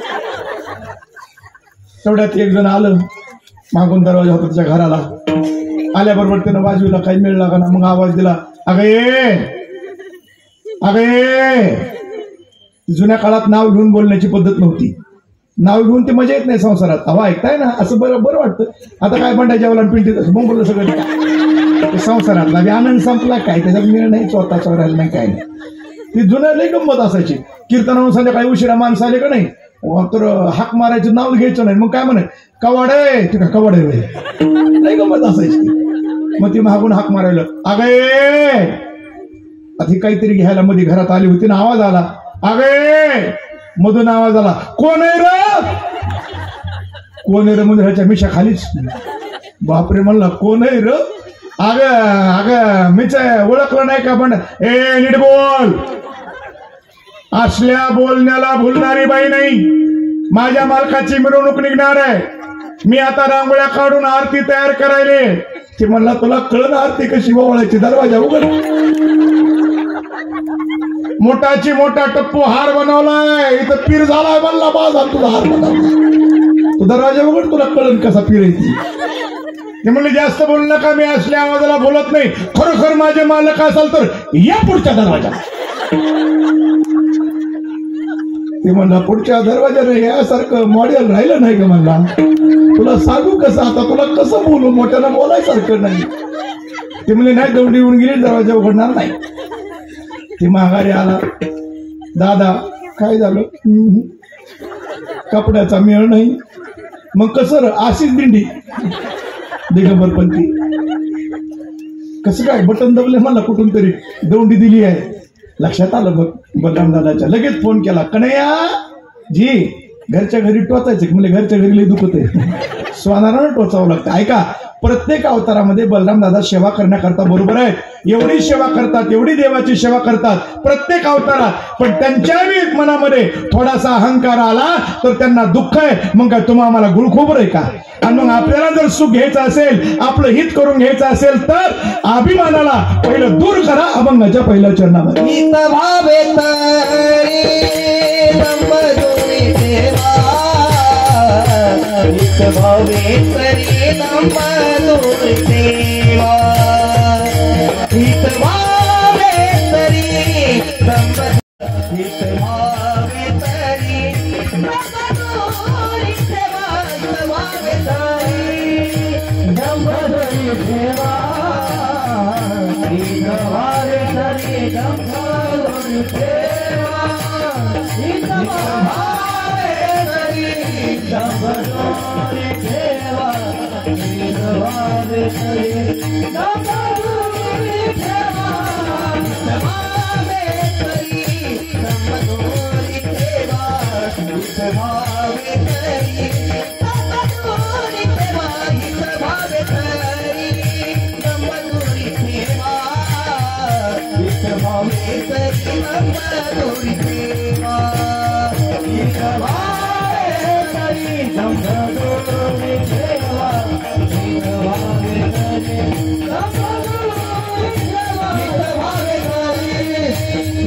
तेवढ्यात एक जण आलं. मागून दरवाजा होता त्याच्या घराला. आल्याबरोबर त्यानं बाजूला काही मिळ लागा ना. मग आवाज दिला, अगे जुन्या काळात नाव घेऊन बोलण्याची पद्धत नव्हती. नाव घेऊन ते मजा येत नाही संसारात. हवा ऐकताय ना, असं बरं वाटतं. आता काय म्हणताय, जेवला पिंटीत असं बोंबलं सगळं. संसारातला आनंद संपला काय, त्याच्यात मिळ नाही, स्वतःचा राहिला नाही, काय नाही. ती जुन्या लई गंमत असायची. कीर्तनावर संध्याकाळी उशिरा माणसं आले का नाही, तर हाक मारायचं, नाव घ्यायचं नाही. मग काय म्हणे, कवाड आहे तुका, कवाड आहे. लई गंमत असायची. मग ती मागून हाक मारायला, अगे आधी काहीतरी घ्यायला मध्ये घरात आली होती ना, आवाज आला, अगे मधून आवाज आला, कोण आहे रे? कोण आहे रे म्हणजे ह्याच्या मिशा खालीच. बापरे म्हणला, कोण आहे रे? अग मीच ओळखलं नाही का? पण ए नीट बोल. असल्या बोलण्याला भुलणारी बाई नाही. माझ्या मालकाची मिरवणूक निघणार आहे. मी आता रांगोळ्या काढून आरती तयार करायले. ती म्हणला, तुला कळलं आरती कशी ओवाळायची? दरवाजा उघड. मोठाची मोठा टप्पू हार बनवलाय. इथं पीर झालाय. म्हणला, बाजा तुला हार बनवला. तू दरवाजा उघड, तुला कळण कसा पीर येते. ते म्हणले, जास्त बोलू नका, मी असल्या आवाजाला बोलत नाही. खरोखर माझे मालक असाल तर या पुढच्या दरवाजा. ते म्हणला, पुढच्या दरवाजाला यासारखं मॉडेल राहिलं नाही का? म्हणला, तुला सांगू कसं, आता तुला कसं बोलू, मोठ्यानं बोलायसारखं नाही. ते म्हणले, नाही, दौंडी येऊन गेली, दरवाजा उघडणार नाही. ते माघारी आला, दादा काय झालं? कपड्याचा मेळ नाही. मग कसं अशीच दिंडी. दिगंबरपंथी कसं काय? बटन दबले म्हणला, कुठून तरी दौंडी दिली आहे. लक्षात आलं बघ बलराम दादाच्या. लगेच फोन केला, कन्हैया जी घरच्या घरी टोचायचं. म्हणजे घरच्या घरी लई दुखत आहे, स्वानारानं टोचावं लागतं. ऐका, प्रत्येक अवतारामध्ये बलराम दादा सेवा करण्याकरता बरोबर आहे. एवढी सेवा करतात, एवढी देवाची सेवा करतात प्रत्येक अवतारात. पण त्यांच्याही मनामध्ये थोडासा अहंकार आला तर त्यांना दुःख आहे. मग काय तुम्हा आम्हाला गुळखोबर आहे का? आणि मग आपल्याला जर सुख घ्यायचं असेल, आपलं हित करून घ्यायचं असेल तर अभिमानाला पहिलं दूर करा. अभंगाच्या पहिल्या चरणामध्ये हित भावे तरी नंबदुरी सेवा, हित भावे तरी नंबदुरी सेवा, हित भावे तरी हित भावे तरी नंबदुरी सेवा, हित भावे तरी नंबदुरी सेवा, हित भावे तरी नंबदुरी सेवा, हित भावे तरी नंबदुरी सेवा, हित भावे तरी नंबदुरी सेवा, हित भावे तरी नंबदुरी सेवा, हित भावे तरी नंबदुरी सेवा, हित भावे तरी नंबदुरी सेवा, हित भावे तरी नंबदुरी सेवा, हित भावे तरी नंबदुरी सेवा, हित भावे तरी नंबदुरी सेवा, हित भावे तरी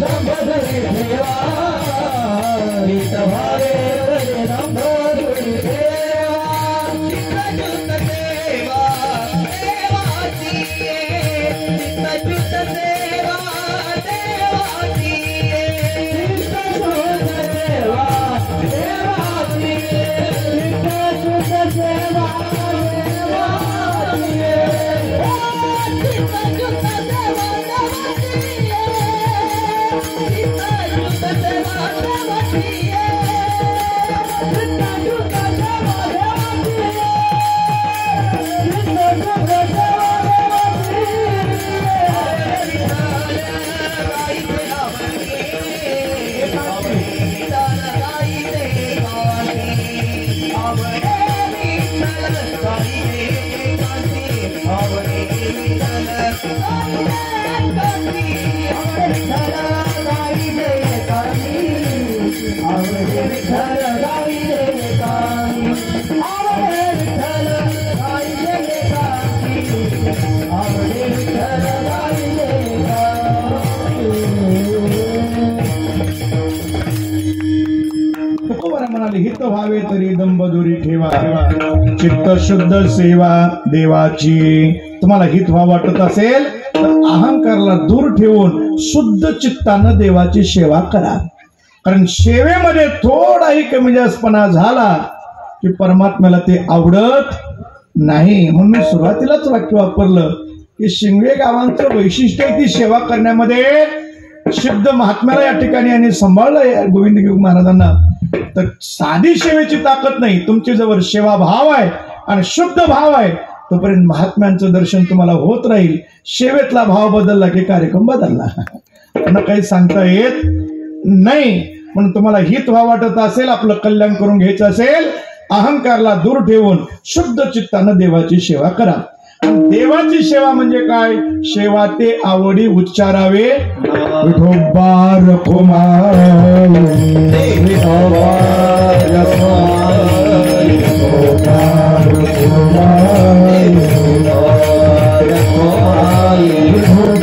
आवडे विठ्ठल गाईले काठी आवडे विठ्ठल गाईले काठी आवडे विठ्ठल गाईले तुकोबारा म्हणाले हित व्हावे तरी दंबदुरी ठेवा चित्त शुद्ध सेवा देवाची. तुम्हाला हित व्हावं वाटत असेल तर अहंकारला दूर ठेवून शुद्ध चित्तानं देवाची सेवा करा. कारण सेवेमध्ये थोडाही कमी जास्तपणा झाला की परमात्म्याला ते आवडत नाही. म्हणून मी सुरुवातीलाच वाक्य वापरलं की शिंगवे गावांचं वैशिष्ट्य ती सेवा करण्यामध्ये. सिद्ध महात्म्याला या ठिकाणी आणि सांभाळलं गोविंद महाराजांना. तर साधी सेवेची ताकद नाही, तुमची जवळ सेवा भाव आहे आणि शुद्ध भाव आहे तोपर्यंत महात्म्यांचं दर्शन तुम्हाला होत राहील. सेवेतला भाव बदलला की कार्यक्रम बदलला. त्यांना काही सांगता येत नाही. म्हणून तुम्हाला हित व्हावं वाटत असेल, आपलं कल्याण करून घ्यायचं असेल, अहंकारला दूर ठेवून शुद्ध चित्तानं देवाची सेवा करा. देवाची सेवा म्हणजे काय? सेवा ते आवडी उच्चारावे विठोबा रखुमाई विठोबा रखुमाई विठोबा रखुमाई विठोबा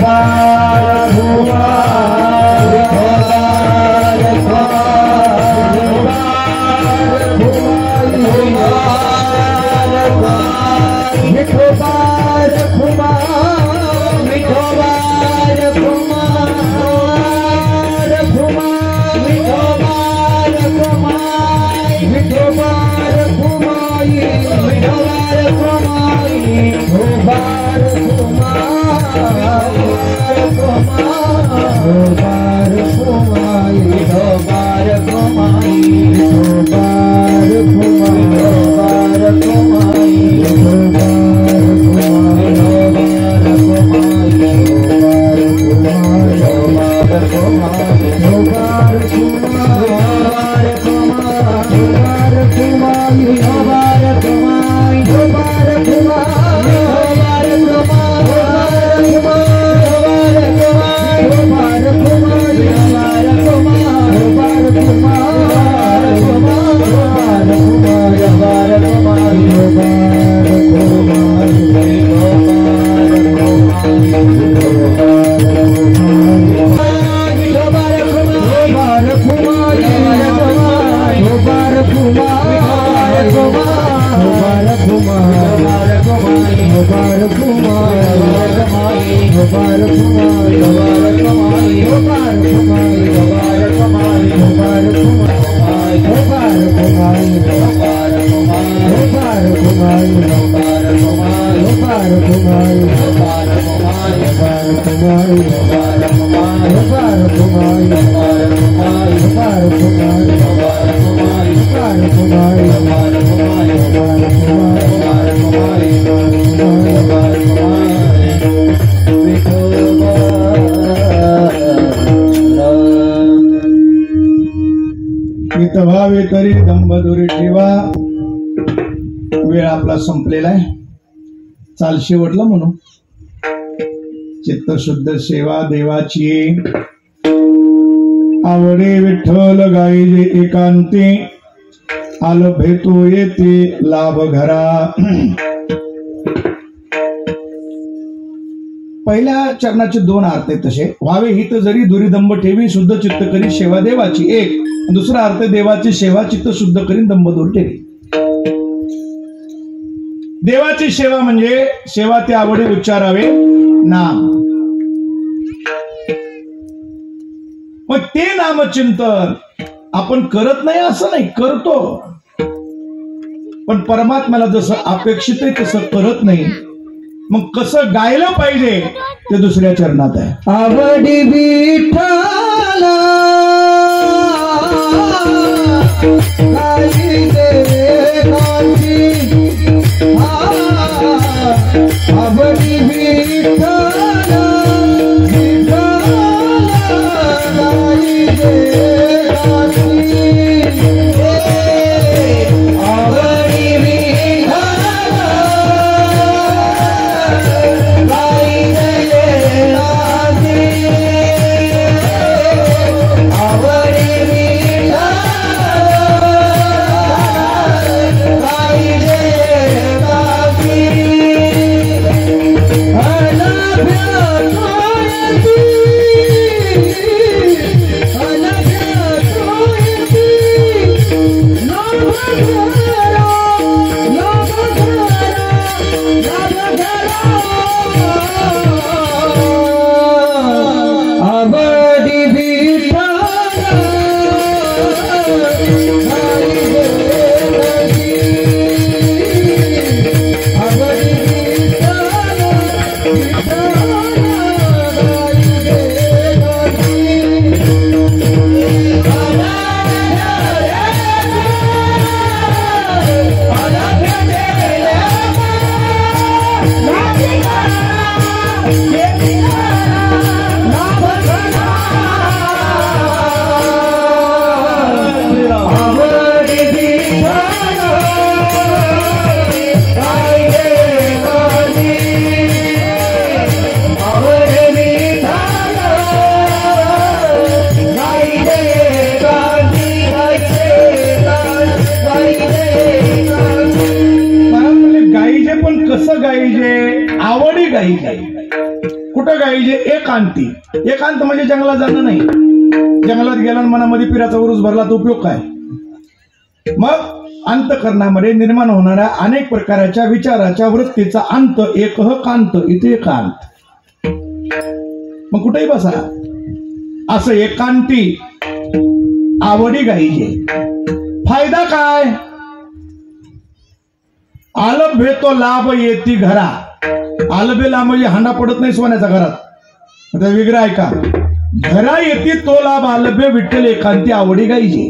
व्हावे तरी दंबदुरी ठेवा. वेळ आपला संपलेला आहे, चाल शेवटला म्हणू. चित्तशुद्ध सेवा देवाची आवडे विठ्ठल गाईजे एकांती आलं भेटू येते लाभ घरा. पहिल्या चरणाचे दोन अर्थ आहेत तसे. व्हावे हित जरी दुरीदंब ठेवी शुद्ध चित्त करी सेवा देवाची एक. दुसरा अर्थ देवाची सेवा चित्त शुद्ध करीन दंबदूर ठेवी. देवाची सेवा म्हणजे सेवा ते आवडी उच्चारावे नाम. मग ते नामचिंतन आपण करत नाही असं नाही, करतो. पण परमात्म्याला जसं अपेक्षित आहे तसं करत नाही. मग कसं गायलं पाहिजे ते दुसऱ्या चरणात आहे. आवडी विठ्ठला आवडी विठ्ठला आवडी कसं गायचे, आवडी गायचे. कुठं गायचे? एकांती. एकांत म्हणजे जंगलात जाणं नाही. जंगलात गेला मनामध्ये पिराचा उरूस भरला तर उपयोग काय? मग अंतःकरणामध्ये निर्माण होणाऱ्या अनेक प्रकारच्या विचाराच्या वृत्तीचा अंत एकह कांत, इथे एकांत. मग कुठेही बसा, असं एकांती आवडी गायचे. फायदा काय? आलभे तो लाभ येती घरा. आलबेला म्हणजे हांडा पडत नाही सोन्याचा घरात. विग्रह आहे का? घरा येती तो लाभ आलभे विठ्ठल एकांती आवडी गायची.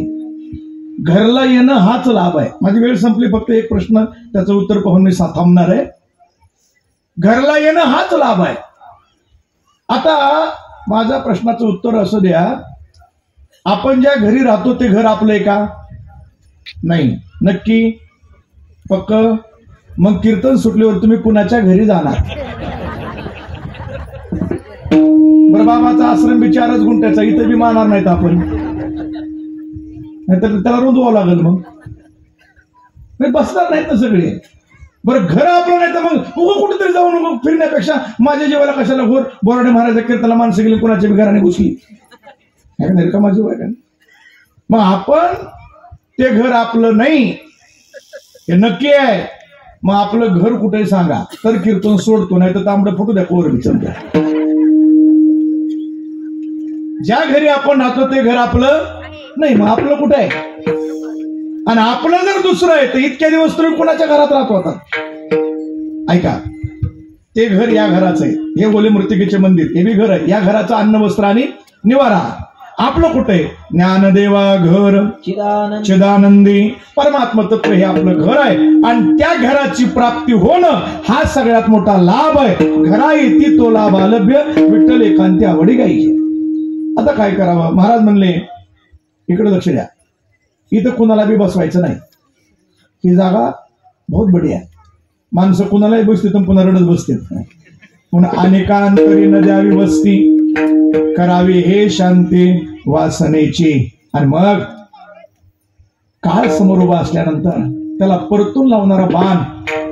घरला येणं हाच लाभ आहे. माझी वेळ संपली, फक्त एक प्रश्न त्याचं उत्तर पाहून मी थांबणार आहे. घरला येणं हाच लाभ आहे. आता माझ्या प्रश्नाचं उत्तर असं द्या, आपण ज्या घरी राहतो ते घर आपलं आहे का? नाही. नक्की? पक्क? मग कीर्तन सुटल्यावर तुम्ही कुणाच्या घरी जाणार? बरं, बाबाचा आश्रम बी 4 गुंठ्याचा, इथं बी मानणार नाहीत आपण, नाहीतर त्याला रुंदवावं लागेल. मग बसणार नाहीत ना सगळे. बरं, घर आपलं नाही तर मग कुठेतरी जाऊन फिरण्यापेक्षा माझ्या जीवाला कशाला घोर बोराडे महाराजा कीर्तनाला माणसं गेली, कुणाच्या बी घराने घुसली का माझी वाय? मग आपण ते घर आपलं नाही हे नक्की आहे. मग आपलं घर कुठे सांगा तर कीर्तन सोडतो, नाही तर तांबडं फुटू द्या, कोर विचार. ज्या घरी आपण राहतो ते घर आपलं नाही, मग आपलं कुठे आहे? आणि आपलं जर दुसरं आहे तर इतक्या दिवस तुम्ही कुणाच्या घरात राहतो आता? ऐका, ते घर या घराचं आहे. हे बोले मृतिकेचे मंदिर, हे बी घर आहे. या घराचं अन्न वस्त्र आणि निवारा. आपलं कुठे? ज्ञानदेवा घर चिदानंदी परमात्मा तत्व हे आपलं घर आहे. आणि त्या घराची प्राप्ती होणं हा सगळ्यात मोठा लाभ आहे. घरा येती तो लाभ आलभ्य विठ्ठल एकांती आवडी गायची. आता काय करावं? महाराज म्हणले, इकडे लक्ष द्या, इथं कुणाला बी बसवायचं नाही. ही जागा बहुत बढिया. माणसं कुणालाही बसतील तर पुन्हा रडत बसतील. पुन्हा अनेकांतरी न द्यावी वस्ती, करावी हे शांती वासनेची. आणि मग काळ समोर उभा असल्यानंतर त्याला परतून लावणारा बाण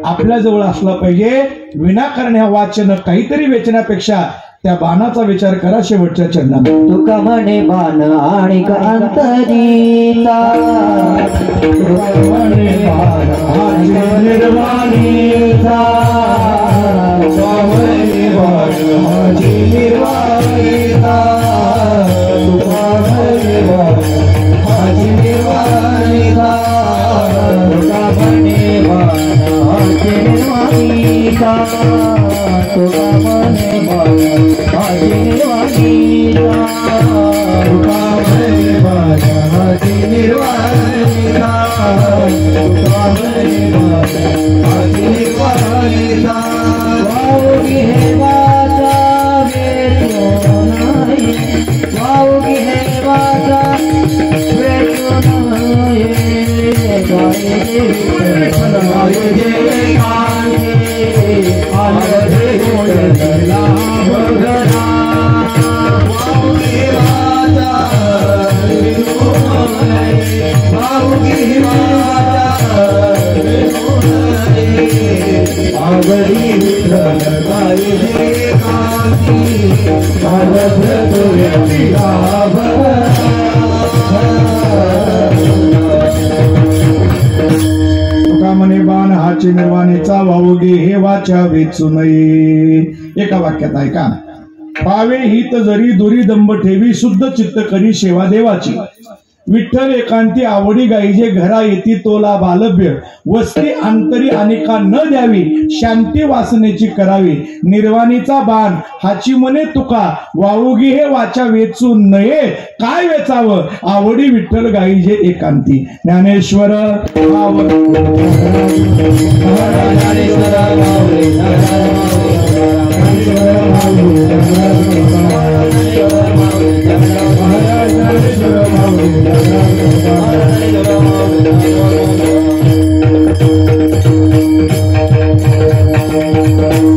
आपल्या जवळ असला पाहिजे. विनाकारण ह्या वाचन काहीतरी वेचण्यापेक्षा त्या बाणाचा विचार करा शेवटच्या चरणात. तुका म्हणे बाण आणि अंतरीता, तुका म्हणे बाण आणि निर्वाणीचा, तुका म्हणे बाण आणि निर्वाणीचा, तुका म्हणे बाण आणि निर्वाणीचा, तुका म्हणे बाण आणि निर्वाणीचा, तुका म्हणे बाण तुका म्हणे बाण हाची निर्वाणीचा, वावगे हे वाचा वेचू नये. एका वाक्यात ऐका. पावे हित जरी दुरी दंब ठेवी, शुद्ध चित्त करी सेवा देवाची. विठ्ठल एकांती आवडी गाईजे घरा येती तोला बालभ्य वस्ती अंतरी अनेका न द्यावी शांती वासनेची करावी निर्वाणीचा बाण हाची मने तुका वाऊगी हे वाचा वेचू नये काय वेचावं आवडी विठ्ठल गाईजे एकांती ज्ञानेश्वर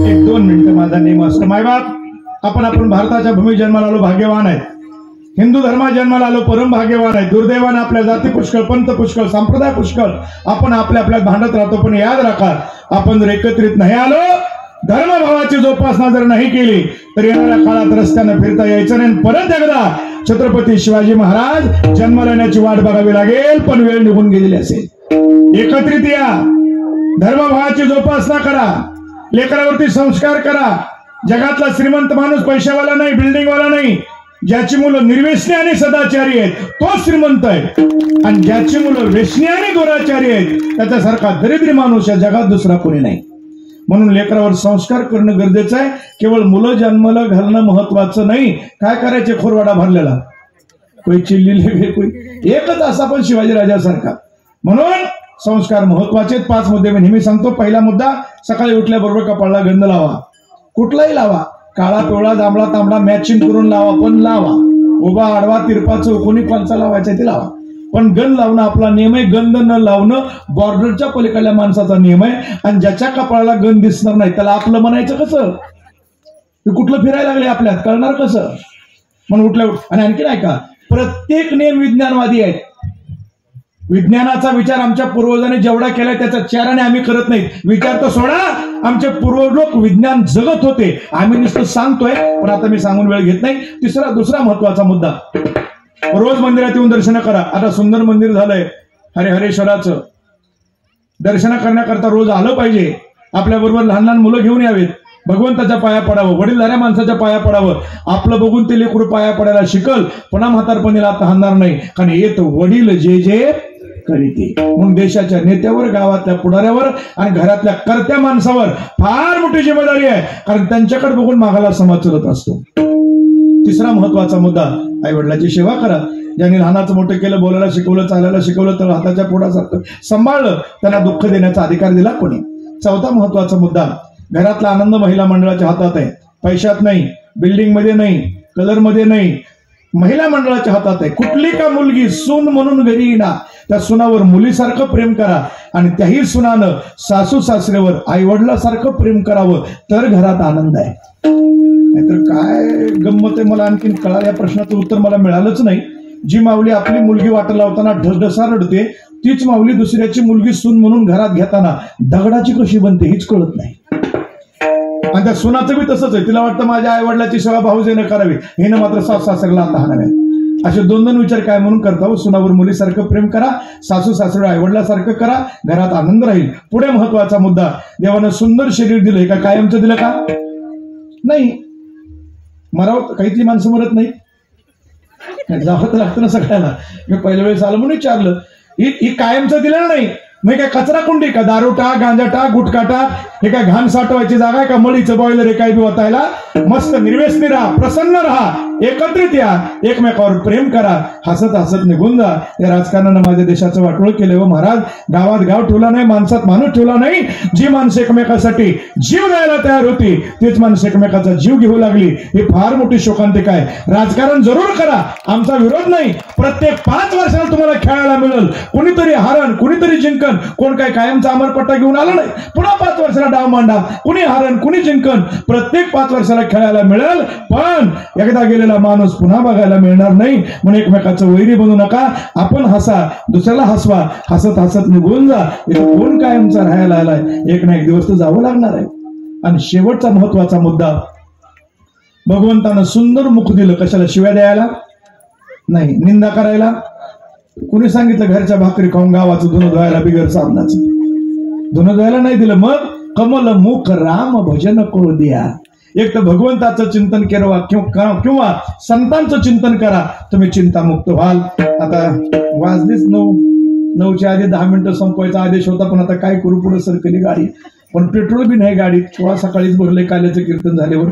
एक 2 मिनिटं माझा नेम असतो मायबाप आपण भारताच्या भूमी जन्माला आलो भाग्यवान आहेत हिंदू धर्मात जन्माला आलो परम भाग्यवान आहे दुर्दैवाने आपल्या जाती पुष्कळ पंथ पुष्कळ संप्रदाय पुष्कळ आपण आपल्या भांडत राहतो पण याद राखा आपण जर एकत्रित नाही आलो धर्मभावाची जोपासना जर नाही केली तर येणाऱ्या काळात रस्त्यानं फिरता यायचं नाही परत एकदा छत्रपती शिवाजी महाराज जन्माला येण्याची वाट बघावी लागेल पण वेळ निघून गेलेली असेल एकत्रित या धर्मभावाची जोपासना करा लेकरावरती संस्कार करा जगातला श्रीमंत माणूस पैशावाला नाही बिल्डिंगवाला नाही ज्याची मुलं निर्व्यसनी आणि सदाचारी आहेत तो श्रीमंत आहे आणि ज्याची मुलं व्यसनी आणि दुराचारी आहेत त्याच्यासारखा दरिद्री माणूस या जगात दुसरा कोणी नाही म्हणून लेकरावर संस्कार करणं गरजेचं आहे केवळ मुलं जन्माला घालणं महत्वाचं नाही काय करायचे खोरवाडा भरलेला कोई चिल्ली कोई एकच असा पण शिवाजी राजासारखा म्हणून संस्कार महत्वाचे 5 मुद्दे मी नेहमी सांगतो पहिला मुद्दा सकाळी उठल्याबरोबर कपाळाला गंध लावा कुठलाही लावा काळा पिवळा जांभळा तांबडा मॅचिंग करून लावा पण लावा उभा आडवा तिरपा चौकोनी कोणचा लावायचा ते लावा पण गंध लावणं आपला नियम आहे गंध न लावणं बॉर्डरच्या पलीकडल्या माणसाचा नियम आहे आणि ज्याच्या कपाळाला गंध दिसणार नाही त्याला आपलं म्हणायचं कसं कुठलं फिरायला लागले आपल्यात कळणार कसं म्हणून उठल्या आणि आणखी नाही का प्रत्येक नियम विज्ञानवादी आहेत विज्ञानाचा विचार आमच्या पूर्वजांनी जेवढा केलाय त्याचा चेहऱ्याने आम्ही करत नाही विचार तर सोडा आमचे पूर्वज लोक विज्ञान जगत होते आम्ही नुसतं सांगतोय पण आता मी सांगून वेळ घेत नाही दुसरा महत्वाचा मुद्दा रोज मंदिरात येऊन दर्शन करा आता सुंदर मंदिर झालंय हरेश्वराचं दर्शन करण्याकरता रोज आलं पाहिजे आपल्या बरोबर लहान लहान मुलं घेऊन यावेत भगवंताच्या पाया पडावं वडीलधाऱ्या माणसाच्या पाया पडावं आपलं बघून ते लेकरू पाया पडायला शिकल पुन्हा म्हातारपणीला तहानणार नाही कारण येत वडील जे करीते म्हणून देशाच्या नेत्यावर गावातल्या पुढाऱ्यावर आणि घरातल्या कर्त्या माणसावर फार मोठी जिम्मेदारी आहे कारण त्यांच्याकडे बघून मागाला समाज चलत असतो तिसरा महत्वाचा मुद्दा आई वडिलांची सेवा करा ज्यांनी लहानाचं मोठं केलं बोलायला शिकवलं चालायला शिकवलं तर हाताच्या पोटासारखं सांभाळलं त्यांना दुःख देण्याचा अधिकार दिला कोणी चौथा महत्वाचा मुद्दा घरातला आनंद महिला मंडळाच्या हातात आहे पैशात नाही बिल्डिंग मध्ये नाही कलर मध्ये नाही महिला मंडळाच्या हातात आहे कुठली का मुलगी सून म्हणून घरी येणार त्या सुनावर मुलीसारखं प्रेम करा आणि त्याही सुनानं सासू सासरेवर आई वडिलासारखं प्रेम करावं तर घरात आनंद आहे नाहीतर काय गंमत आहे मला आणखीन कळा या प्रश्नाचं उत्तर मला मिळालंच नाही जी माऊली आपली मुलगी वाट लावताना ढसढसा रडते तीच माऊली दुसऱ्याची मुलगी सून म्हणून घरात घेताना दगडाची कशी बनते हीच कळत नाही आणि त्या सुनाचं बी तसंच आहे तिला वाटतं माझ्या आई वडिलाची सेवा भाऊजेनं करावी हिनं मात्र सासू सासऱ्याला आता हाणाव्यात असे 2 विचार काय म्हणून करता सुनावर मुलीसारखं प्रेम करा सासू सासरे आई वडिलासारखं करा घरात आनंद राहील पुढे महत्वाचा मुद्दा देवानं सुंदर शरीर दिलंय का कायमचं दिलं का नाही मरावं काहीतरी माणसं मरत नाही जावं तर लागतं ना सगळ्याला मी पहिल्या वेळेस आलं म्हणून विचारलं ही कायमचं दिलं नाही मग काय कचरा कुंडी का दारू टाक गांजा टाक गुटखा टाक हे काय घाण साठवायची जागा आहे का मळीचं बॉयलर हे काय बी वतायला मस्त निर्व्यसनी राहा प्रसन्न राहा एकत्रित या एकमेकावर प्रेम करा हसत हसत निघून जा या राजकारणानं माझ्या देशाचं वाटोळ केलं व महाराज गावात गाव ठेवला नाही माणसात माणूस ठेवला नाही जी माणसं एकमेकासाठी जीव द्यायला तयार होती तीच माणसं एकमेकाचा जीव घेऊ लागली ही फार मोठी शोकांतिका आहे राजकारण जरूर करा आमचा विरोध नाही प्रत्येक 5 वर्षाला तुम्हाला खेळायला मिळेल कोणीतरी हारण कोणीतरी जिंकन कोण काय कायमचा अमरपट्टा घेऊन आला नाही पुन्हा 5 वर्षाला डाव मांडा कुणी हारण कुणी जिंकन प्रत्येक 5 वर्षाला खेळायला मिळेल पण एकदा गेलेला माणूस पुन्हा बघायला मिळणार नाही म्हणून एकमेकाचं वैरी बनू नका आपण हसा दुसऱ्याला हसवा हसत हसत निघून जा इथं कोण कायमचा राहायला आलाय एक ना एक दिवस तर जावं लागणार आहे आणि शेवटचा महत्वाचा मुद्दा भगवंतानं सुंदर मुख दिलं कशाला शिव्या द्यायला नाही निंदा करायला कुणी सांगितलं घरच्या भाकरी खाऊन गावाचं धुणं धुवायला बिगर साबणाचं धुणं धुवायला नाही दिलं मग कमल मुख राम भजन करू द्या एक तर भगवंताचं चिंतन किंवा संतांचं चिंतन करा, तुम्ही चिंतामुक्त व्हाल. आता वाजलीच 9च्या आधी 10 मिनिटं संपवायचा आदेश होता, पण आता काय करू, पुढे सरकली गाडी, पण पेट्रोल बी नाही गाडीत. थोडा सकाळीच भरले, काल्याचं कीर्तन झाल्यावर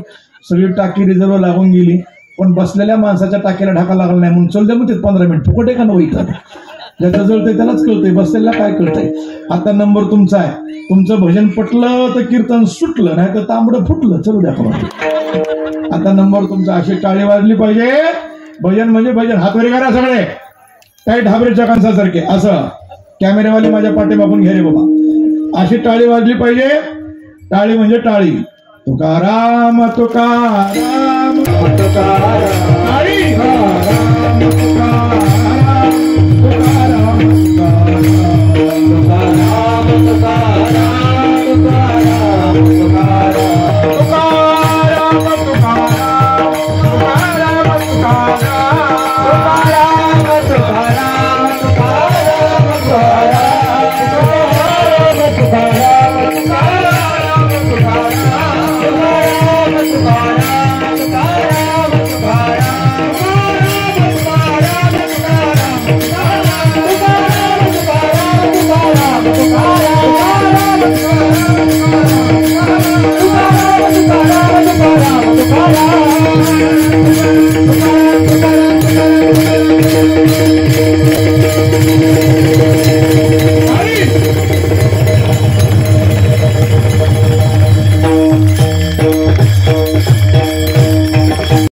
सगळी टाकी रिझर्व लागून गेली, पण बसलेल्या माणसाच्या टाकीला ढाका लागला नाही म्हणून चल द्या मग 15 मिनिट फुकट आहे का नव्हे. ज्याचं जळतंय त्यालाच कळतंय, बसलेला काय कळतंय. आता नंबर तुमचा आहे, तुमचं भजन पटलं तर कीर्तन सुटलं, नाही तर तांबडं फुटलं, चलू द्या. आता नंबर तुमचा. अशी टाळी वाजली पाहिजे. भजन म्हणजे भजन. हात वरी करा सगळे, काही ढाबरेच्या कणसासारखे. असं कॅमेरेवाले माझ्या पाठीमागून घे रे बाबा. अशी टाळी वाजली पाहिजे. टाळी म्हणजे टाळी. तुकाराम तुकाराम तुकाराम टाळी. तुकाराम